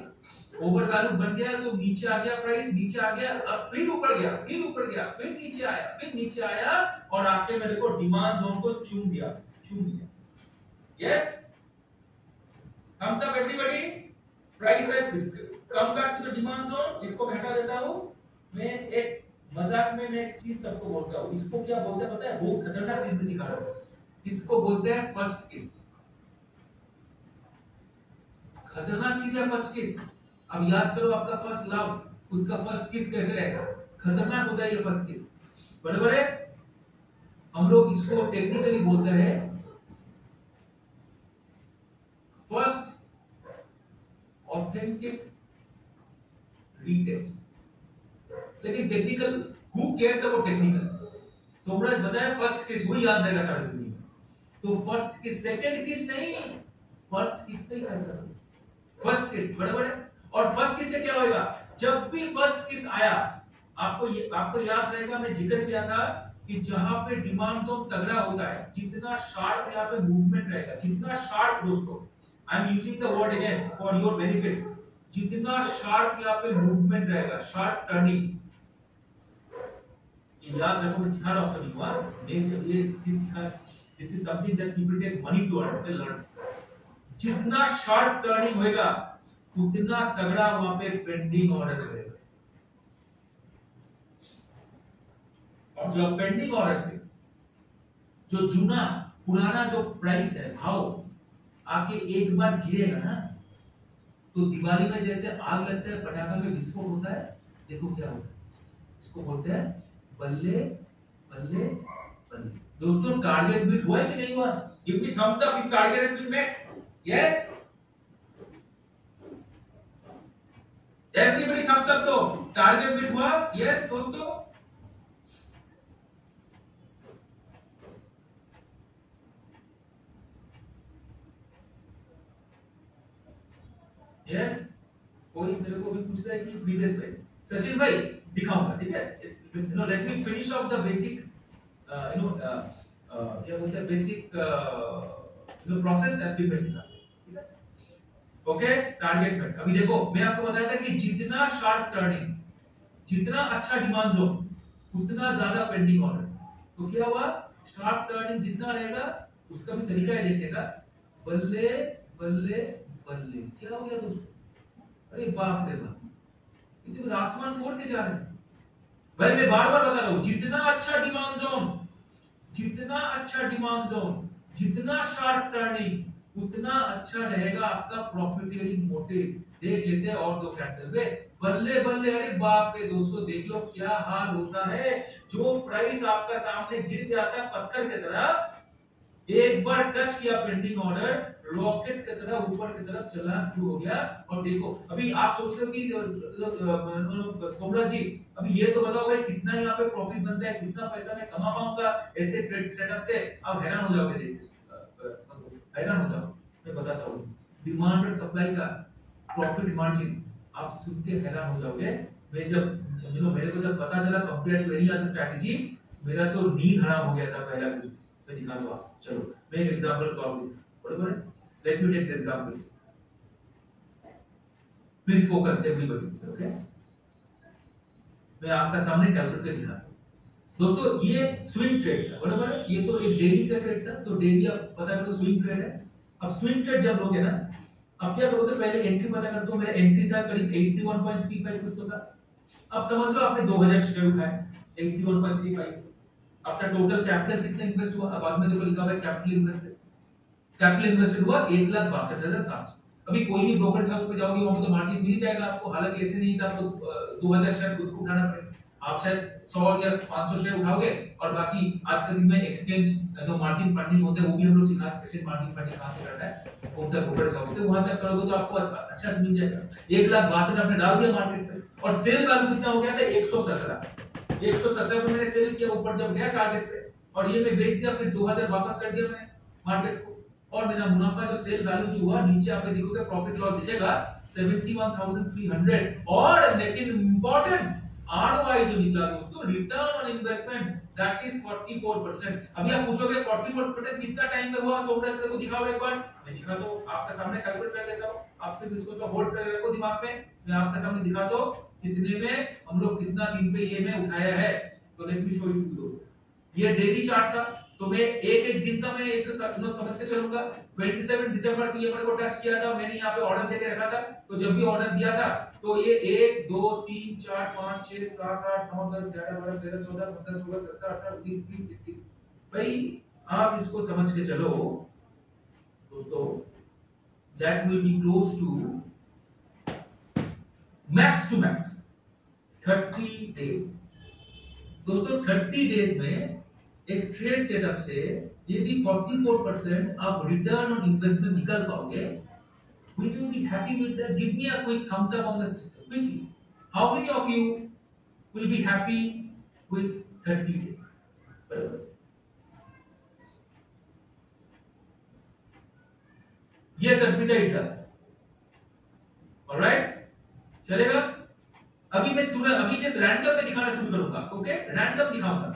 ओवर वैल्यू बन गया तो नीचे आ गया प्राइस, नीचे आ गया और फिर ऊपर गया, फिर ऊपर गया, फिर नीचे आया, फिर नीचे आया और आके मेरे को डिमांड जोन को चूम दिया। Yes, thumbs up everybody. Price has come back to the demand zone. इसको मैं हटा देता हूं। मैं एक मजाक में मैं एक चीज सबको बोलता हूं, इसको क्या बोलते हैं पता है, वो खतरनाक चीज भी सिखा रहा हूं, इसको बोलते हैं फर्स्ट किस। खतरनाक चीज है फर्स्ट किस। अब याद करो आपका फर्स्ट लव, उसका फर्स्ट किस कैसे रहेगा, खतरनाक होता है ये फर्स्ट किस, बराबर है। हम लोग इसको टेक्निकली बोलते हैं फर्स्ट ऑथेंटिक रीटेस्ट। लेकिन technical, who cares about technical. Somraj बताया फर्स्ट किस, वही याद रहेगा सारी दुनिया में। तो फर्स्ट किस, सेकंड किस नहीं, फर्स्ट किस से ही ऐसा, फर्स्ट किस, बराबर है। और फर्स्ट किस से क्या होगा, जब भी फर्स्ट किस आया, आपको याद रहेगा मैं जिक्र किया था कि जहां पे डिमांड जोन तगड़ा होता है, जितना शार्प यहाँ पे मूवमेंट रहेगा, जितना शार्प, दोस्तों I am using the word again for your benefit, जितना शार्प यहाँ पे मूवमेंट रहेगा, शार्प टर्निंग, ये याद रखो, मैं सिखा रहा हूं सभी को, ये चीज सिखा, this is something that people take money to learn. जितना शार्प टर्निंग होएगा उतना तगड़ा वहां पे पेंडिंग ऑर्डर करेगा। और जो पेंडिंग ऑर्डर पे जो पुराना जो प्राइस है, भाव आके एक बार गिरेगा ना, तो दिवाली में जैसे आग लगता है, पटाखा में विस्फोट होता है, देखो क्या होता है, इसको बोलते हैं बल्ले बल्ले बल्ले। दोस्तों टारगेट बीट हुआ है कि नहीं हुआ? Give me thumbs up if target has been met. Yes, everybody thumbs up दो, टारगेट बीट हुआ। यस दोस्तों, यस। कोई मेरे को भी पूछ रहा है कि प्रीवियस पे सचिन भाई दिखाऊंगा, ठीक है। Let me finish off the basic क्या बोलते हैं, बेसिक प्रोसेस एंड फिर मैं सिखाता हूं, ठीक है। ओके, टारगेट में अभी देखो, मैं आपको बताया था कि जितना शार्प टर्निंग, जितना अच्छा डिमांड जोन, उतना ज्यादा पेंडिंग ऑर्डर। तो क्या हुआ, शार्प टर्निंग जितना रहेगा उसका भी तरीका है देखने का, बल्ले बल्ले बल्ले। क्या हो गया दोस्तों, अरे बाप रे बाप, इतने तो आसमान फोड़ के जा रहे हैं भाई। मैं बार बार बता रहा हूं, जितना अच्छा डिमांड जोन, जितना अच्छा डिमांड जोन, जितना शार्प टर्निंग, उतना अच्छा रहेगा आपका प्रॉफिटिंग मोटिव। देख लेते हैं और दो कैंडल में, बल्ले बल्ले, अरे बाप रे दोस्तों, देख लो क्या हाल होता है। जो प्राइस आपका सामने गिर जाता है पत्थर की तरह, एक बार टच किया पेंडिंग ऑर्डर, रॉकेट की तरह ऊपर की तरफ चलना शुरू हो गया। और देखो अभी आप सोच रहे हो कि सोमराज जी अभी ये तो बताओ भाई, कितना यहाँ पे प्रॉफिट बनता है, कितना पैसा मैं कमा पाऊंगा ऐसे ट्रेड सेटअप से। आप हैरान हो जाओगे, हैरान हो जाओ। मैं बताता हूँ, डिमांड और सप्लाई का प्रॉफिट मार्जिन आप सुन के हैरान हो जाओगे। मैं जब मेरे को जब पता चला compare to any other strategy, मेरा तो नींद हराम हो गया था पहला कुछ। मैं दिखा दूं आप, चलो मैं एक एग्जांपल तो आपको, बराबर, let me take the example, please focus everybody, okay. मैं आपका सामने कैलकुलेट कर दिखाता हूं। दोस्तों ये स्विंग ट्रेड था, बराबर है, ये तो एक डेली का ट्रेड था। तो डेली आप पता करो स्विंग ट्रेड है। अब स्विंग ट्रेड जब लोगे ना, अब क्या करोगे, पहले एंट्री पता कर दो। मेरा एंट्री था करीब 81.35 कुछ तो था। अब समझ लो आपने 2000 शेयर उठाए, 81.35। आपका टोटल कैपिटल कितना इन्वेस्ट हुआ, अब आज में देखो लिखा हुआ है कैपिटल इन्वेस्टेड, कैपिटल इन्वेस्टेड हुआ 1,62,700। अभी कोई भी ब्रोकरेज हाउस पे जाओगे वहां पे तो मार्जिन मिल जाएगा आपको। हालांकि ऐसे नहीं था तो 2000 शेयर खुद को उठाना पड़ेगा। आप शायद 100 या 500 शेयर उठाओगे और बाकी आज के दिन में एक्सचेंज जो मार्जिन फंडिंग होते हैं वो भी हम लोग सिखाते हैं, एक्सचेंज मार्जिन फंडिंग कहां से करना है, कौन सा ब्रोकरेज हाउस से, वहां से करोगे तो आपको अच्छा से मिल जाएगा। 1,62,000 आपने डाल दिया मार्केट पे, और सेल वैल्यू कितना हो गया था, 117 को मैंने सेल किया ऊपर जब गया टारगेट पे, और ये मैं बेच दिया, फिर 2000 वापस कर दिया मैंने मार्केट को। और मेरा मुनाफा जो सेल वैल्यू जो हुआ, नीचे आप देखोगे प्रॉफिट लॉस दिखेगा 71,300। और लेकिन इंपॉर्टेंट आरओआई जो निकला दोस्तों, return on investment, that is 44%। अभी आप पूछोगे 44% कितना टाइम में हुआ, सोमनाथ तेरे को दिखाओ एक बार। मैं दिखा दो आपके सामने, कैलकुलेट कर देता हूं। आप सिर्फ इसको तो होल्ड कर रखो दिमाग में, मैं आपके सामने दिखा दो कितने में हम लोग कितना दिन पे ये में उठाया है। तो लेट मी शो यू दोस्तों, ये डेली चार्ट था, तो मैं एक एक दिन का मैं एक समझ के चलूंगा। 27 दिसंबर को ये मेरे को टच किया था, मैंने यहाँ पे ऑर्डर देके रखा था। तो जब भी ऑर्डर दिया था तो ये 1 2 3 4 5 6 7 8 9 10 11 12 13 14 15 16 17 18 19 20 21। भाई आप इसको समझ के चलो दोस्तों, that will be close to max to max 30 days। दोस्तों 30 डेज में एक ट्रेड सेटअप से यदि 44% आप रिटर्न ऑन इन्वेस्टमेंट निकाल पाओगे, will you be happy with that? Give me a quick thumbs up on the system quickly. How many of you will be happy with 30 days? Yes, Arpita, it does. All right, चलेगा। अभी मैं तुरंत अभी just random में दिखाना शुरू करूंगा। Okay, random दिखाऊंगा।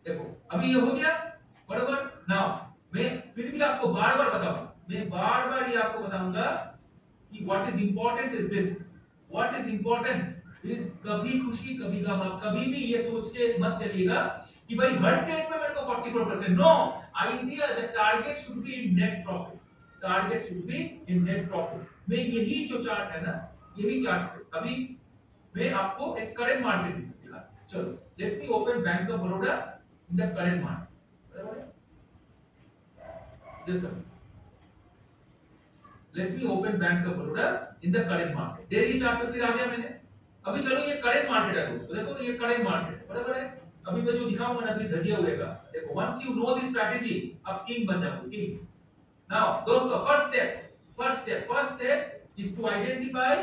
देखो अभी ये हो गया बराबर। नाउ मैं फिर भी आपको बार बार बताऊंगा, मैं बार बार ये आपको बताऊंगा कि what is important is this, what is important is कभी खुशी कभी गम। आप कभी भी ये सोच के मत चलिएगा कि भाई हर ट्रेड में मेरे को 44%। No, idea the target should be in net profit, target should be in net profit. मैं यही जो चार्ट है ना, यही चार्ट अभी मैं आपको एक करेंट मार्केट दिखा। चलो let me open bank of Baroda in the current market, बराबर है। Just let me open bank of Baroda in the current market. Daily chart पे फिर आ गया मैंने। अभी चलो ये करेंट मार्केट है दोस्तों, देखो ये करेंट मार्केट है, बराबर है। अभी मैं जो दिखाऊंगा ना, अभी धजिया हुएगा। देखो once you know this strategy, आप किंग बन जाओगे, किंग। नाउ दोस्तों first step is to identify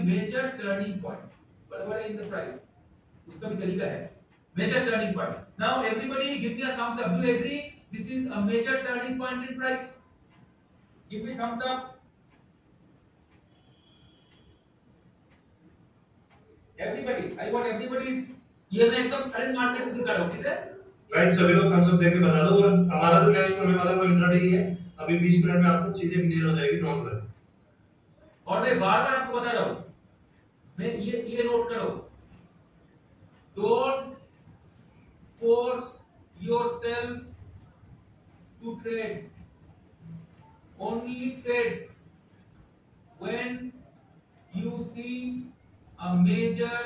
major turning point, बराबर है, इन द प्राइस। उसका भी तरीका है, major turning point. Now everybody give me a thumbs up, do you agree this is a major turning point in price? Give me thumbs up everybody, I want everybody's. ये मैं एकदम current market में दिखा रहा हूं, ठीक है right? सभी लोग थम्स अप देके बता दो। और हमारा जो नेक्स्ट होने वाला है वो इंट्राडे ही है। अभी 20 मिनट में आपको चीजें क्लियर हो जाएगी, नोट करें। और मैं बार बार आपको बता रहा हूं, मैं ये नोट करो, don't force yourself to trade, only trade when you see a major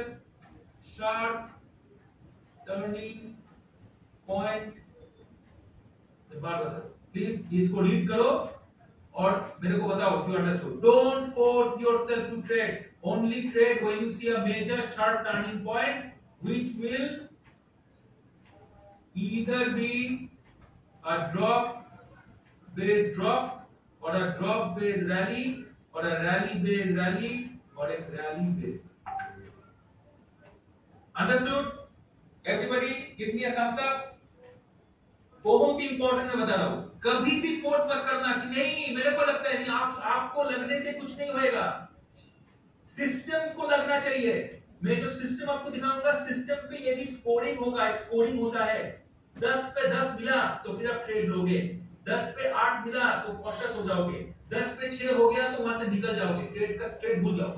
sharp turning point. बार बार प्लीज इसको रीड करो और मेरे को बताओ if you understood. Don't force yourself to trade. Only trade when you see a major sharp turning point, which will either be a drop-based drop, or a drop-based rally, or a rally-based rally, or a rally-based. Understood? Everybody, give me a thumbs up. बहुत ही important मैं बता रहा हूं, कभी भी force मत करना कि नहीं मेरे को लगता है नहीं। आपको लगने से कुछ नहीं होएगा, सिस्टम को लगना चाहिए। मैं जो सिस्टम आपको दिखाऊंगा, सिस्टम पे यदि स्कोरिंग होगा, स्कोरिंग होता है 10 पे 10 मिला तो फिर आप ट्रेड लोगे, 10 पे 8 मिला तो कॉशियस हो जाओगे, 10 पे 6 हो गया तो वहां से निकल जाओगे, ट्रेड भूल जाओ।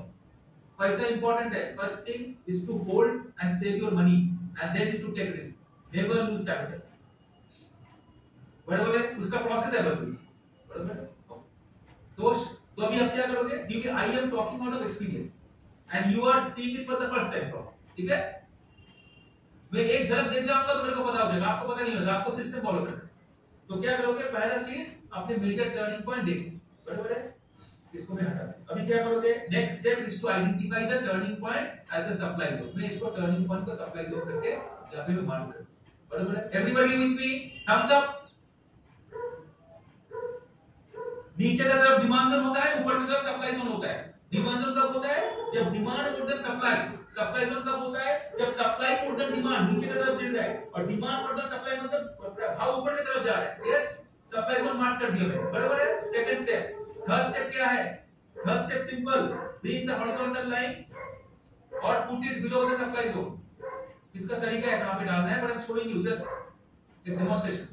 पैसा इंपॉर्टेंट है। First thing is to hold and save your money, and then is to take risk, never lose capital, बराबर है। उसका प्रोसेस है बराबर। तो अभी आप क्या करोगे, क्योंकि I am talking out of experience and you are seeing it for the first time, ठीक है। मैं एक झलक देख जाऊंगा तो मेरे को पता हो जाएगा, आपको पता नहीं होगा, आपको सिस्टम फॉलो करना है। तो क्या करोगे, पहला चीज आपने मेजर टर्निंग पॉइंट देखी, बराबर है। इसको मैं हटा दूं। अभी क्या करोगे, next step is to identify the turning point as the supply zone. मैं इसको टर्निंग पॉइंट को सप्लाई जोन करके यहां पे मैं मार्क कर, बराबर है। Everybody with me, thumbs up. नीचे का तरफ डिमांड जोन होता है, ऊपर की तरफ सप्लाई जोन होता है। डिमांड जोन कब होता है, जब demand more than supply. Supply zone कब होता है, जब सप्लाई मोर देन डिमांड नीचे की तरफ गिर रहा है, और डिमांड मोर देन सप्लाई मतलब भाव ऊपर की तरफ जा रहा है। यस, सप्लाई जोन मार्क कर दिया मैंने, बराबर है। सेकंड स्टेप, थर्ड स्टेप क्या है, third step simple, bring the horizontal line और put it below the supply zone. इसका तरीका है कहां पे डालना है, पर I'm showing you just a demonstration.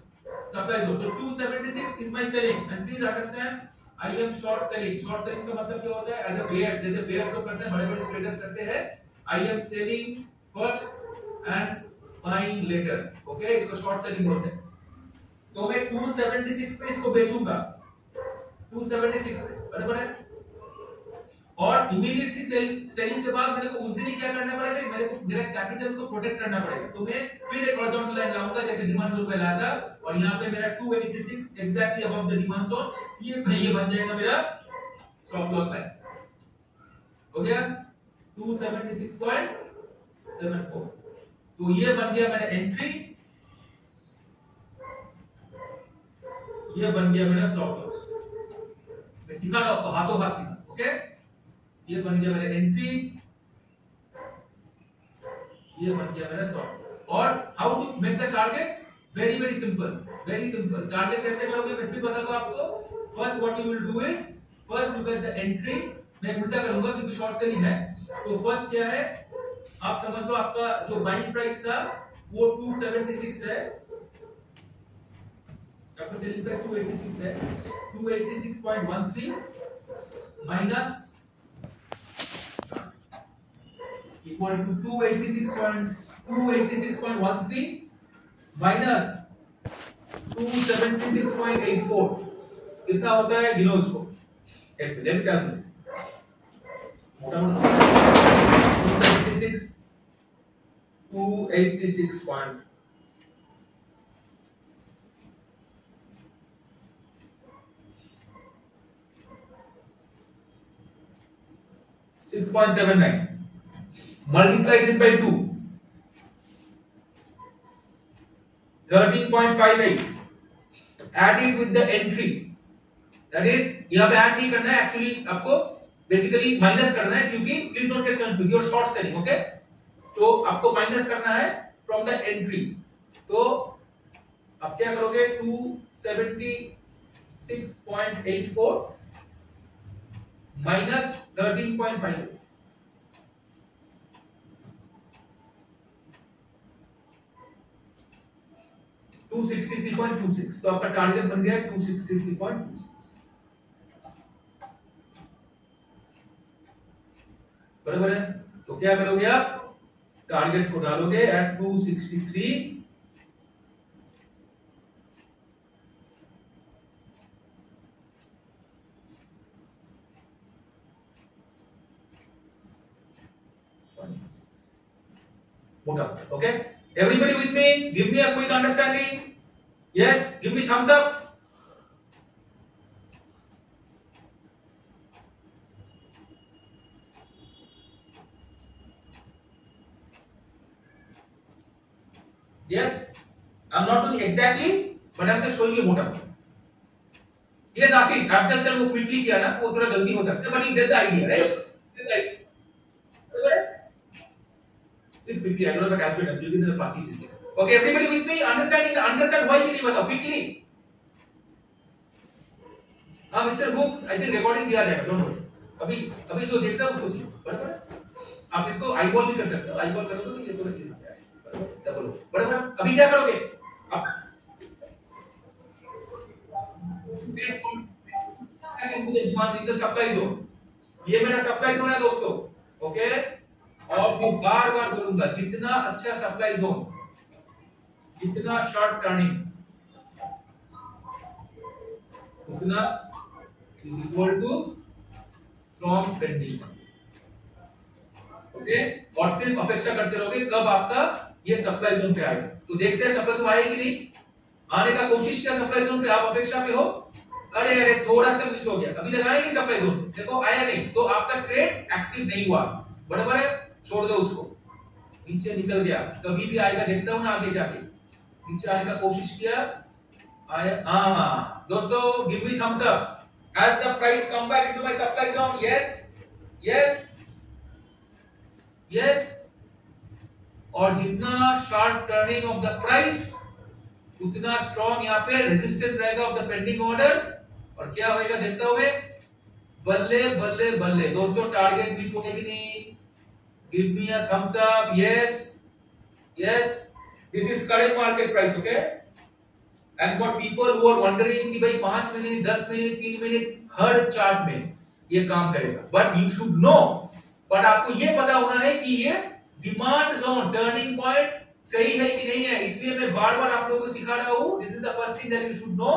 Supply zone. तो 276 is my selling and please understand I am short selling. Short selling का मतलब क्या होता है? As a bear, जैसे bear लोग करते हैं, बड़े-बड़े traders करते हैं. I am selling first and buying later. Okay, इसको short selling बोलते हैं. तो मैं 276 पे इसको बेचूंगा, 276 पे, बराबर है? और इमीडिएटली सेलिंग के बाद मेरे को उस दिन ही क्या करना पड़ेगा, मेरे को मेरा कैपिटल को प्रोटेक्ट करना पड़ेगा. तो मैं फिर एक हॉरिजॉन्टल लाइन लाऊंगा जैसे डिमांड जोन पे लाया था, और यहाँ पे मेरा 286 exactly above the demand zone, ये बन जाएगा मेरा स्टॉप लॉस लाइन. हो गया 276.74. तो ये बन गया मेरा एंट्री, ये बन गया मेरा स्टॉप लॉस. मैं सीखा था, हाथों हाथ सीखा. ओके, ये बन गया मेरा एंट्री, ये बन गया मेरा स्टॉप. और how to make the target? Very very simple, very simple. Target कैसे करोगे मैं फिर बता दूं आपको. First what you will do is first look at the entry. मैं उल्टा करूंगा क्योंकि शॉर्ट सेलिंग है. तो फर्स्ट क्या है, आप समझ लो आपका जो बाइंग प्राइस था वो 276 है, आपका सेलिंग प्राइस 286 है. 286.13 माइनस equal to 286.13 minus 276.84. कितना होता है गिनो इसको. एक मिनट क्या है मोटा मोटा 276 286 point 6.79. Multiply this by 2. 13.58. Add it with the entry. That is, यहाँ पे add नहीं करना है, actually आपको basically minus करना है, क्योंकि please don't get confused. You're short selling, okay? तो आपको minus करना है from the entry. तो आप क्या करोगे? 276.84 minus 13.58. 263.26. तो आपका टारगेट बन गया 263.26. बराबर है. तो क्या करोगे आप, टारगेट को डालोगे एट 263 मोटा. Okay, everybody with me? Give me a quick understanding. Yes, give me thumbs up. Yes, I'm not doing exactly, but I'm just showing you मोटा. Yes, Ashish, I've just done वो quickly किया ना, वो थोड़ा गलती हो सकती है, but you get the idea, right? Get the idea. Quickly, I don't know the calculator. You can party this. Okay, everybody with me? Understand why ये नहीं बताओ quickly. हाँ, Mr. Hook, I think recording दिया जाएगा. Don't worry. अभी जो देखता है उसको सीखो. बराबर? आप इसको eyeball भी कर सकते हो. eyeball करोगे तो ये थोड़ा चीज आता है. डबल. बराबर? अभी क्या करोगे? आप into the demand in the supply zone. ये मेरा supply zone है दोस्तों. Okay? और मैं बार बार बोलूंगा, जितना अच्छा सप्लाई जोन, जितना शॉर्ट टर्निंग, उतना is equal to strong trending. Okay, और सिर्फ अपेक्षा करते रहोगे कब आपका ये सप्लाई जोन पे आएगा. तो देखते हैं सप्लाई जोन आएगी कि नहीं. आने का कोशिश किया सप्लाई जोन पे, आप अपेक्षा पे हो, अरे थोड़ा सा मिस हो गया, अभी तक आया नहीं सप्लाई जोन, देखो आया नहीं, तो आपका ट्रेड एक्टिव नहीं हुआ. बराबर है, छोड़ दो उसको. नीचे निकल गया, कभी भी आएगा, देखता हूं ना आगे जाके. नीचे आने का कोशिश किया, आया. हाँ दोस्तों, give me thumbs up as the price come back into my supply zone. Yes yes yes. और जितना sharp turning of the price, उतना स्ट्रॉन्ग यहाँ पे रेजिस्टेंस रहेगा ऑफ द पेंडिंग ऑर्डर. और क्या होएगा देखता हुए, बल्ले बल्ले बल्ले. दोस्तों टारगेट मीट होगी कि नहीं? Give me a thumbs up. Yes, Yes, this is current market price, okay? And for people who are wondering कि भाई 5 मिनट 10 मिनट 3 मिनट हर चार्ट में ये काम करेगा, but you should know, but आपको ये पता होना है कि ये डिमांड जोन टर्निंग पॉइंट सही है कि नहीं है, इसलिए मैं बार बार आप लोगों को सिखा रहा हूं. This is the first thing that you should know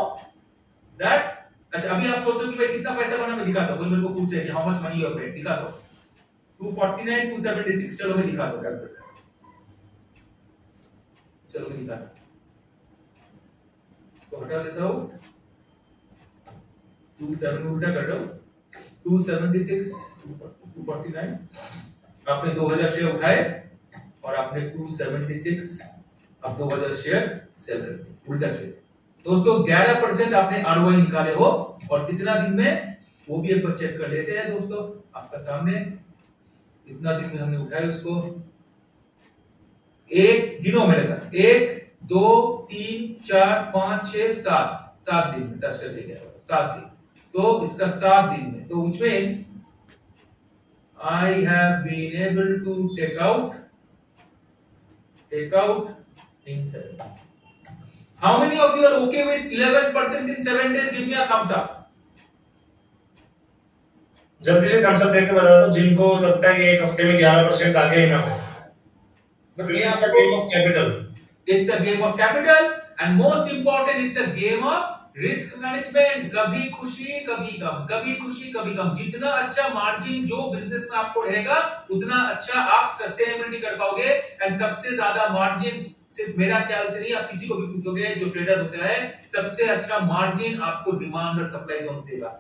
that. अच्छा, अभी आप सोचो कि भाई कितना पैसा बना, मैं दिखाता हूं. कोई मेरे को पूछे कि how much money you have made, दिखा दो. 249 276, चलो मैं दिखाता हूं कैलकुलेटर. चलो मैं दिखाता हूं, इसको हटा देता हूं. 27 उल्टा कर रहा हूं. 276 249, आपने 2000 शेयर उठाए और आपने 276 अब 2000 शेयर सेल कर दिए, उल्टा किया. दोस्तों 11% आपने आरओआई निकाले हो, और कितना दिन में वो भी एक बार चेक कर लेते हैं. दोस्तों आपका सामने कितना दिन में हमने उठाया उसको, एक गिनो मेरे साथ, 1 2 3 4 5 6 7 दिन में टच कर दिया. 7 दिन, तो इसका 7 दिन में, तो which means I have been able to take out in 7 days. How many of you are okay with 11% in 7 days? Give me a thumbs up. जल्दी से थम्स अप देके बता दो जिनको लगता है कि एक हफ्ते में 11% आ गया इनफ है. But it's a game of capital. It's a game of capital, and most important, it's a game of risk management. कभी खुशी कभी गम, कभी खुशी कभी गम. जितना अच्छा मार्जिन जो बिजनेस में आपको रहेगा, उतना अच्छा आप सस्टेनेबिलिटी कर पाओगे. एंड सबसे ज्यादा मार्जिन सिर्फ मेरा ख्याल से नहीं, आप किसी को भी पूछोगे जो ट्रेडर होता है, सबसे अच्छा मार्जिन आपको डिमांड और सप्लाई जोन देगा.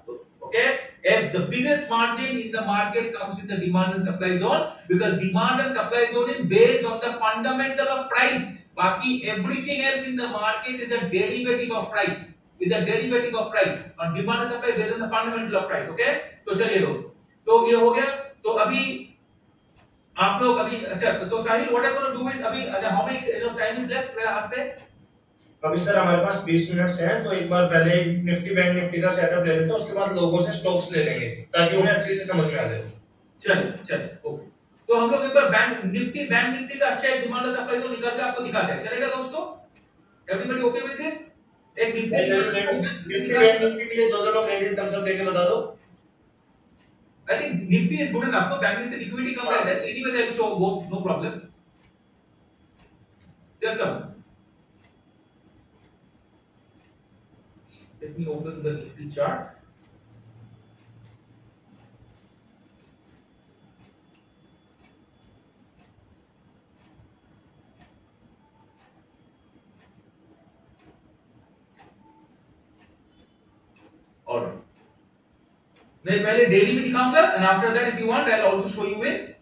Okay, if the biggest margin in the market comes in the demand and supply zone, because demand and supply zone is based on the fundamental of price. बाकी everything else in the market is a derivative of price. Is a derivative of price. On demand and supply based on the fundamental of price. Okay? तो चलिए दोस्तों, तो ये हो गया. तो अभी आप लोग अभी, अच्छा तो साहिल, what I'm going to do is अभी how many time is left मेरे हाथ पे? अभी सर हमारे पास 20 मिनट हैं, तो एक बार पहले निफ्टी बैंक निफ्टी का सेटअप ले लेते हैं, उसके बाद लोगों से स्टॉक्स ले लेंगे ताकि उन्हें अच्छे से समझ में आ जाए. चलिए ओके. तो हम लोग एक बार बैंक निफ्टी का अच्छा एक डिमांड और सप्लाई जोन निकाल के आपको दिखाते हैं. चलेगा दोस्तों? Everybody okay with this? एक निफ्टी बैंक निफ्टी के लिए जो लोग रेडी थम्स अप देके बता दो. I think Nifty is good enough. So bank Nifty liquidity कम रहता है. Anyways, I'll show both, no problem. Just a moment. Let me open the Nifty chart. Alright. मैं पहले डेली में दिखाऊंगा, and after that if you want I'll also show you in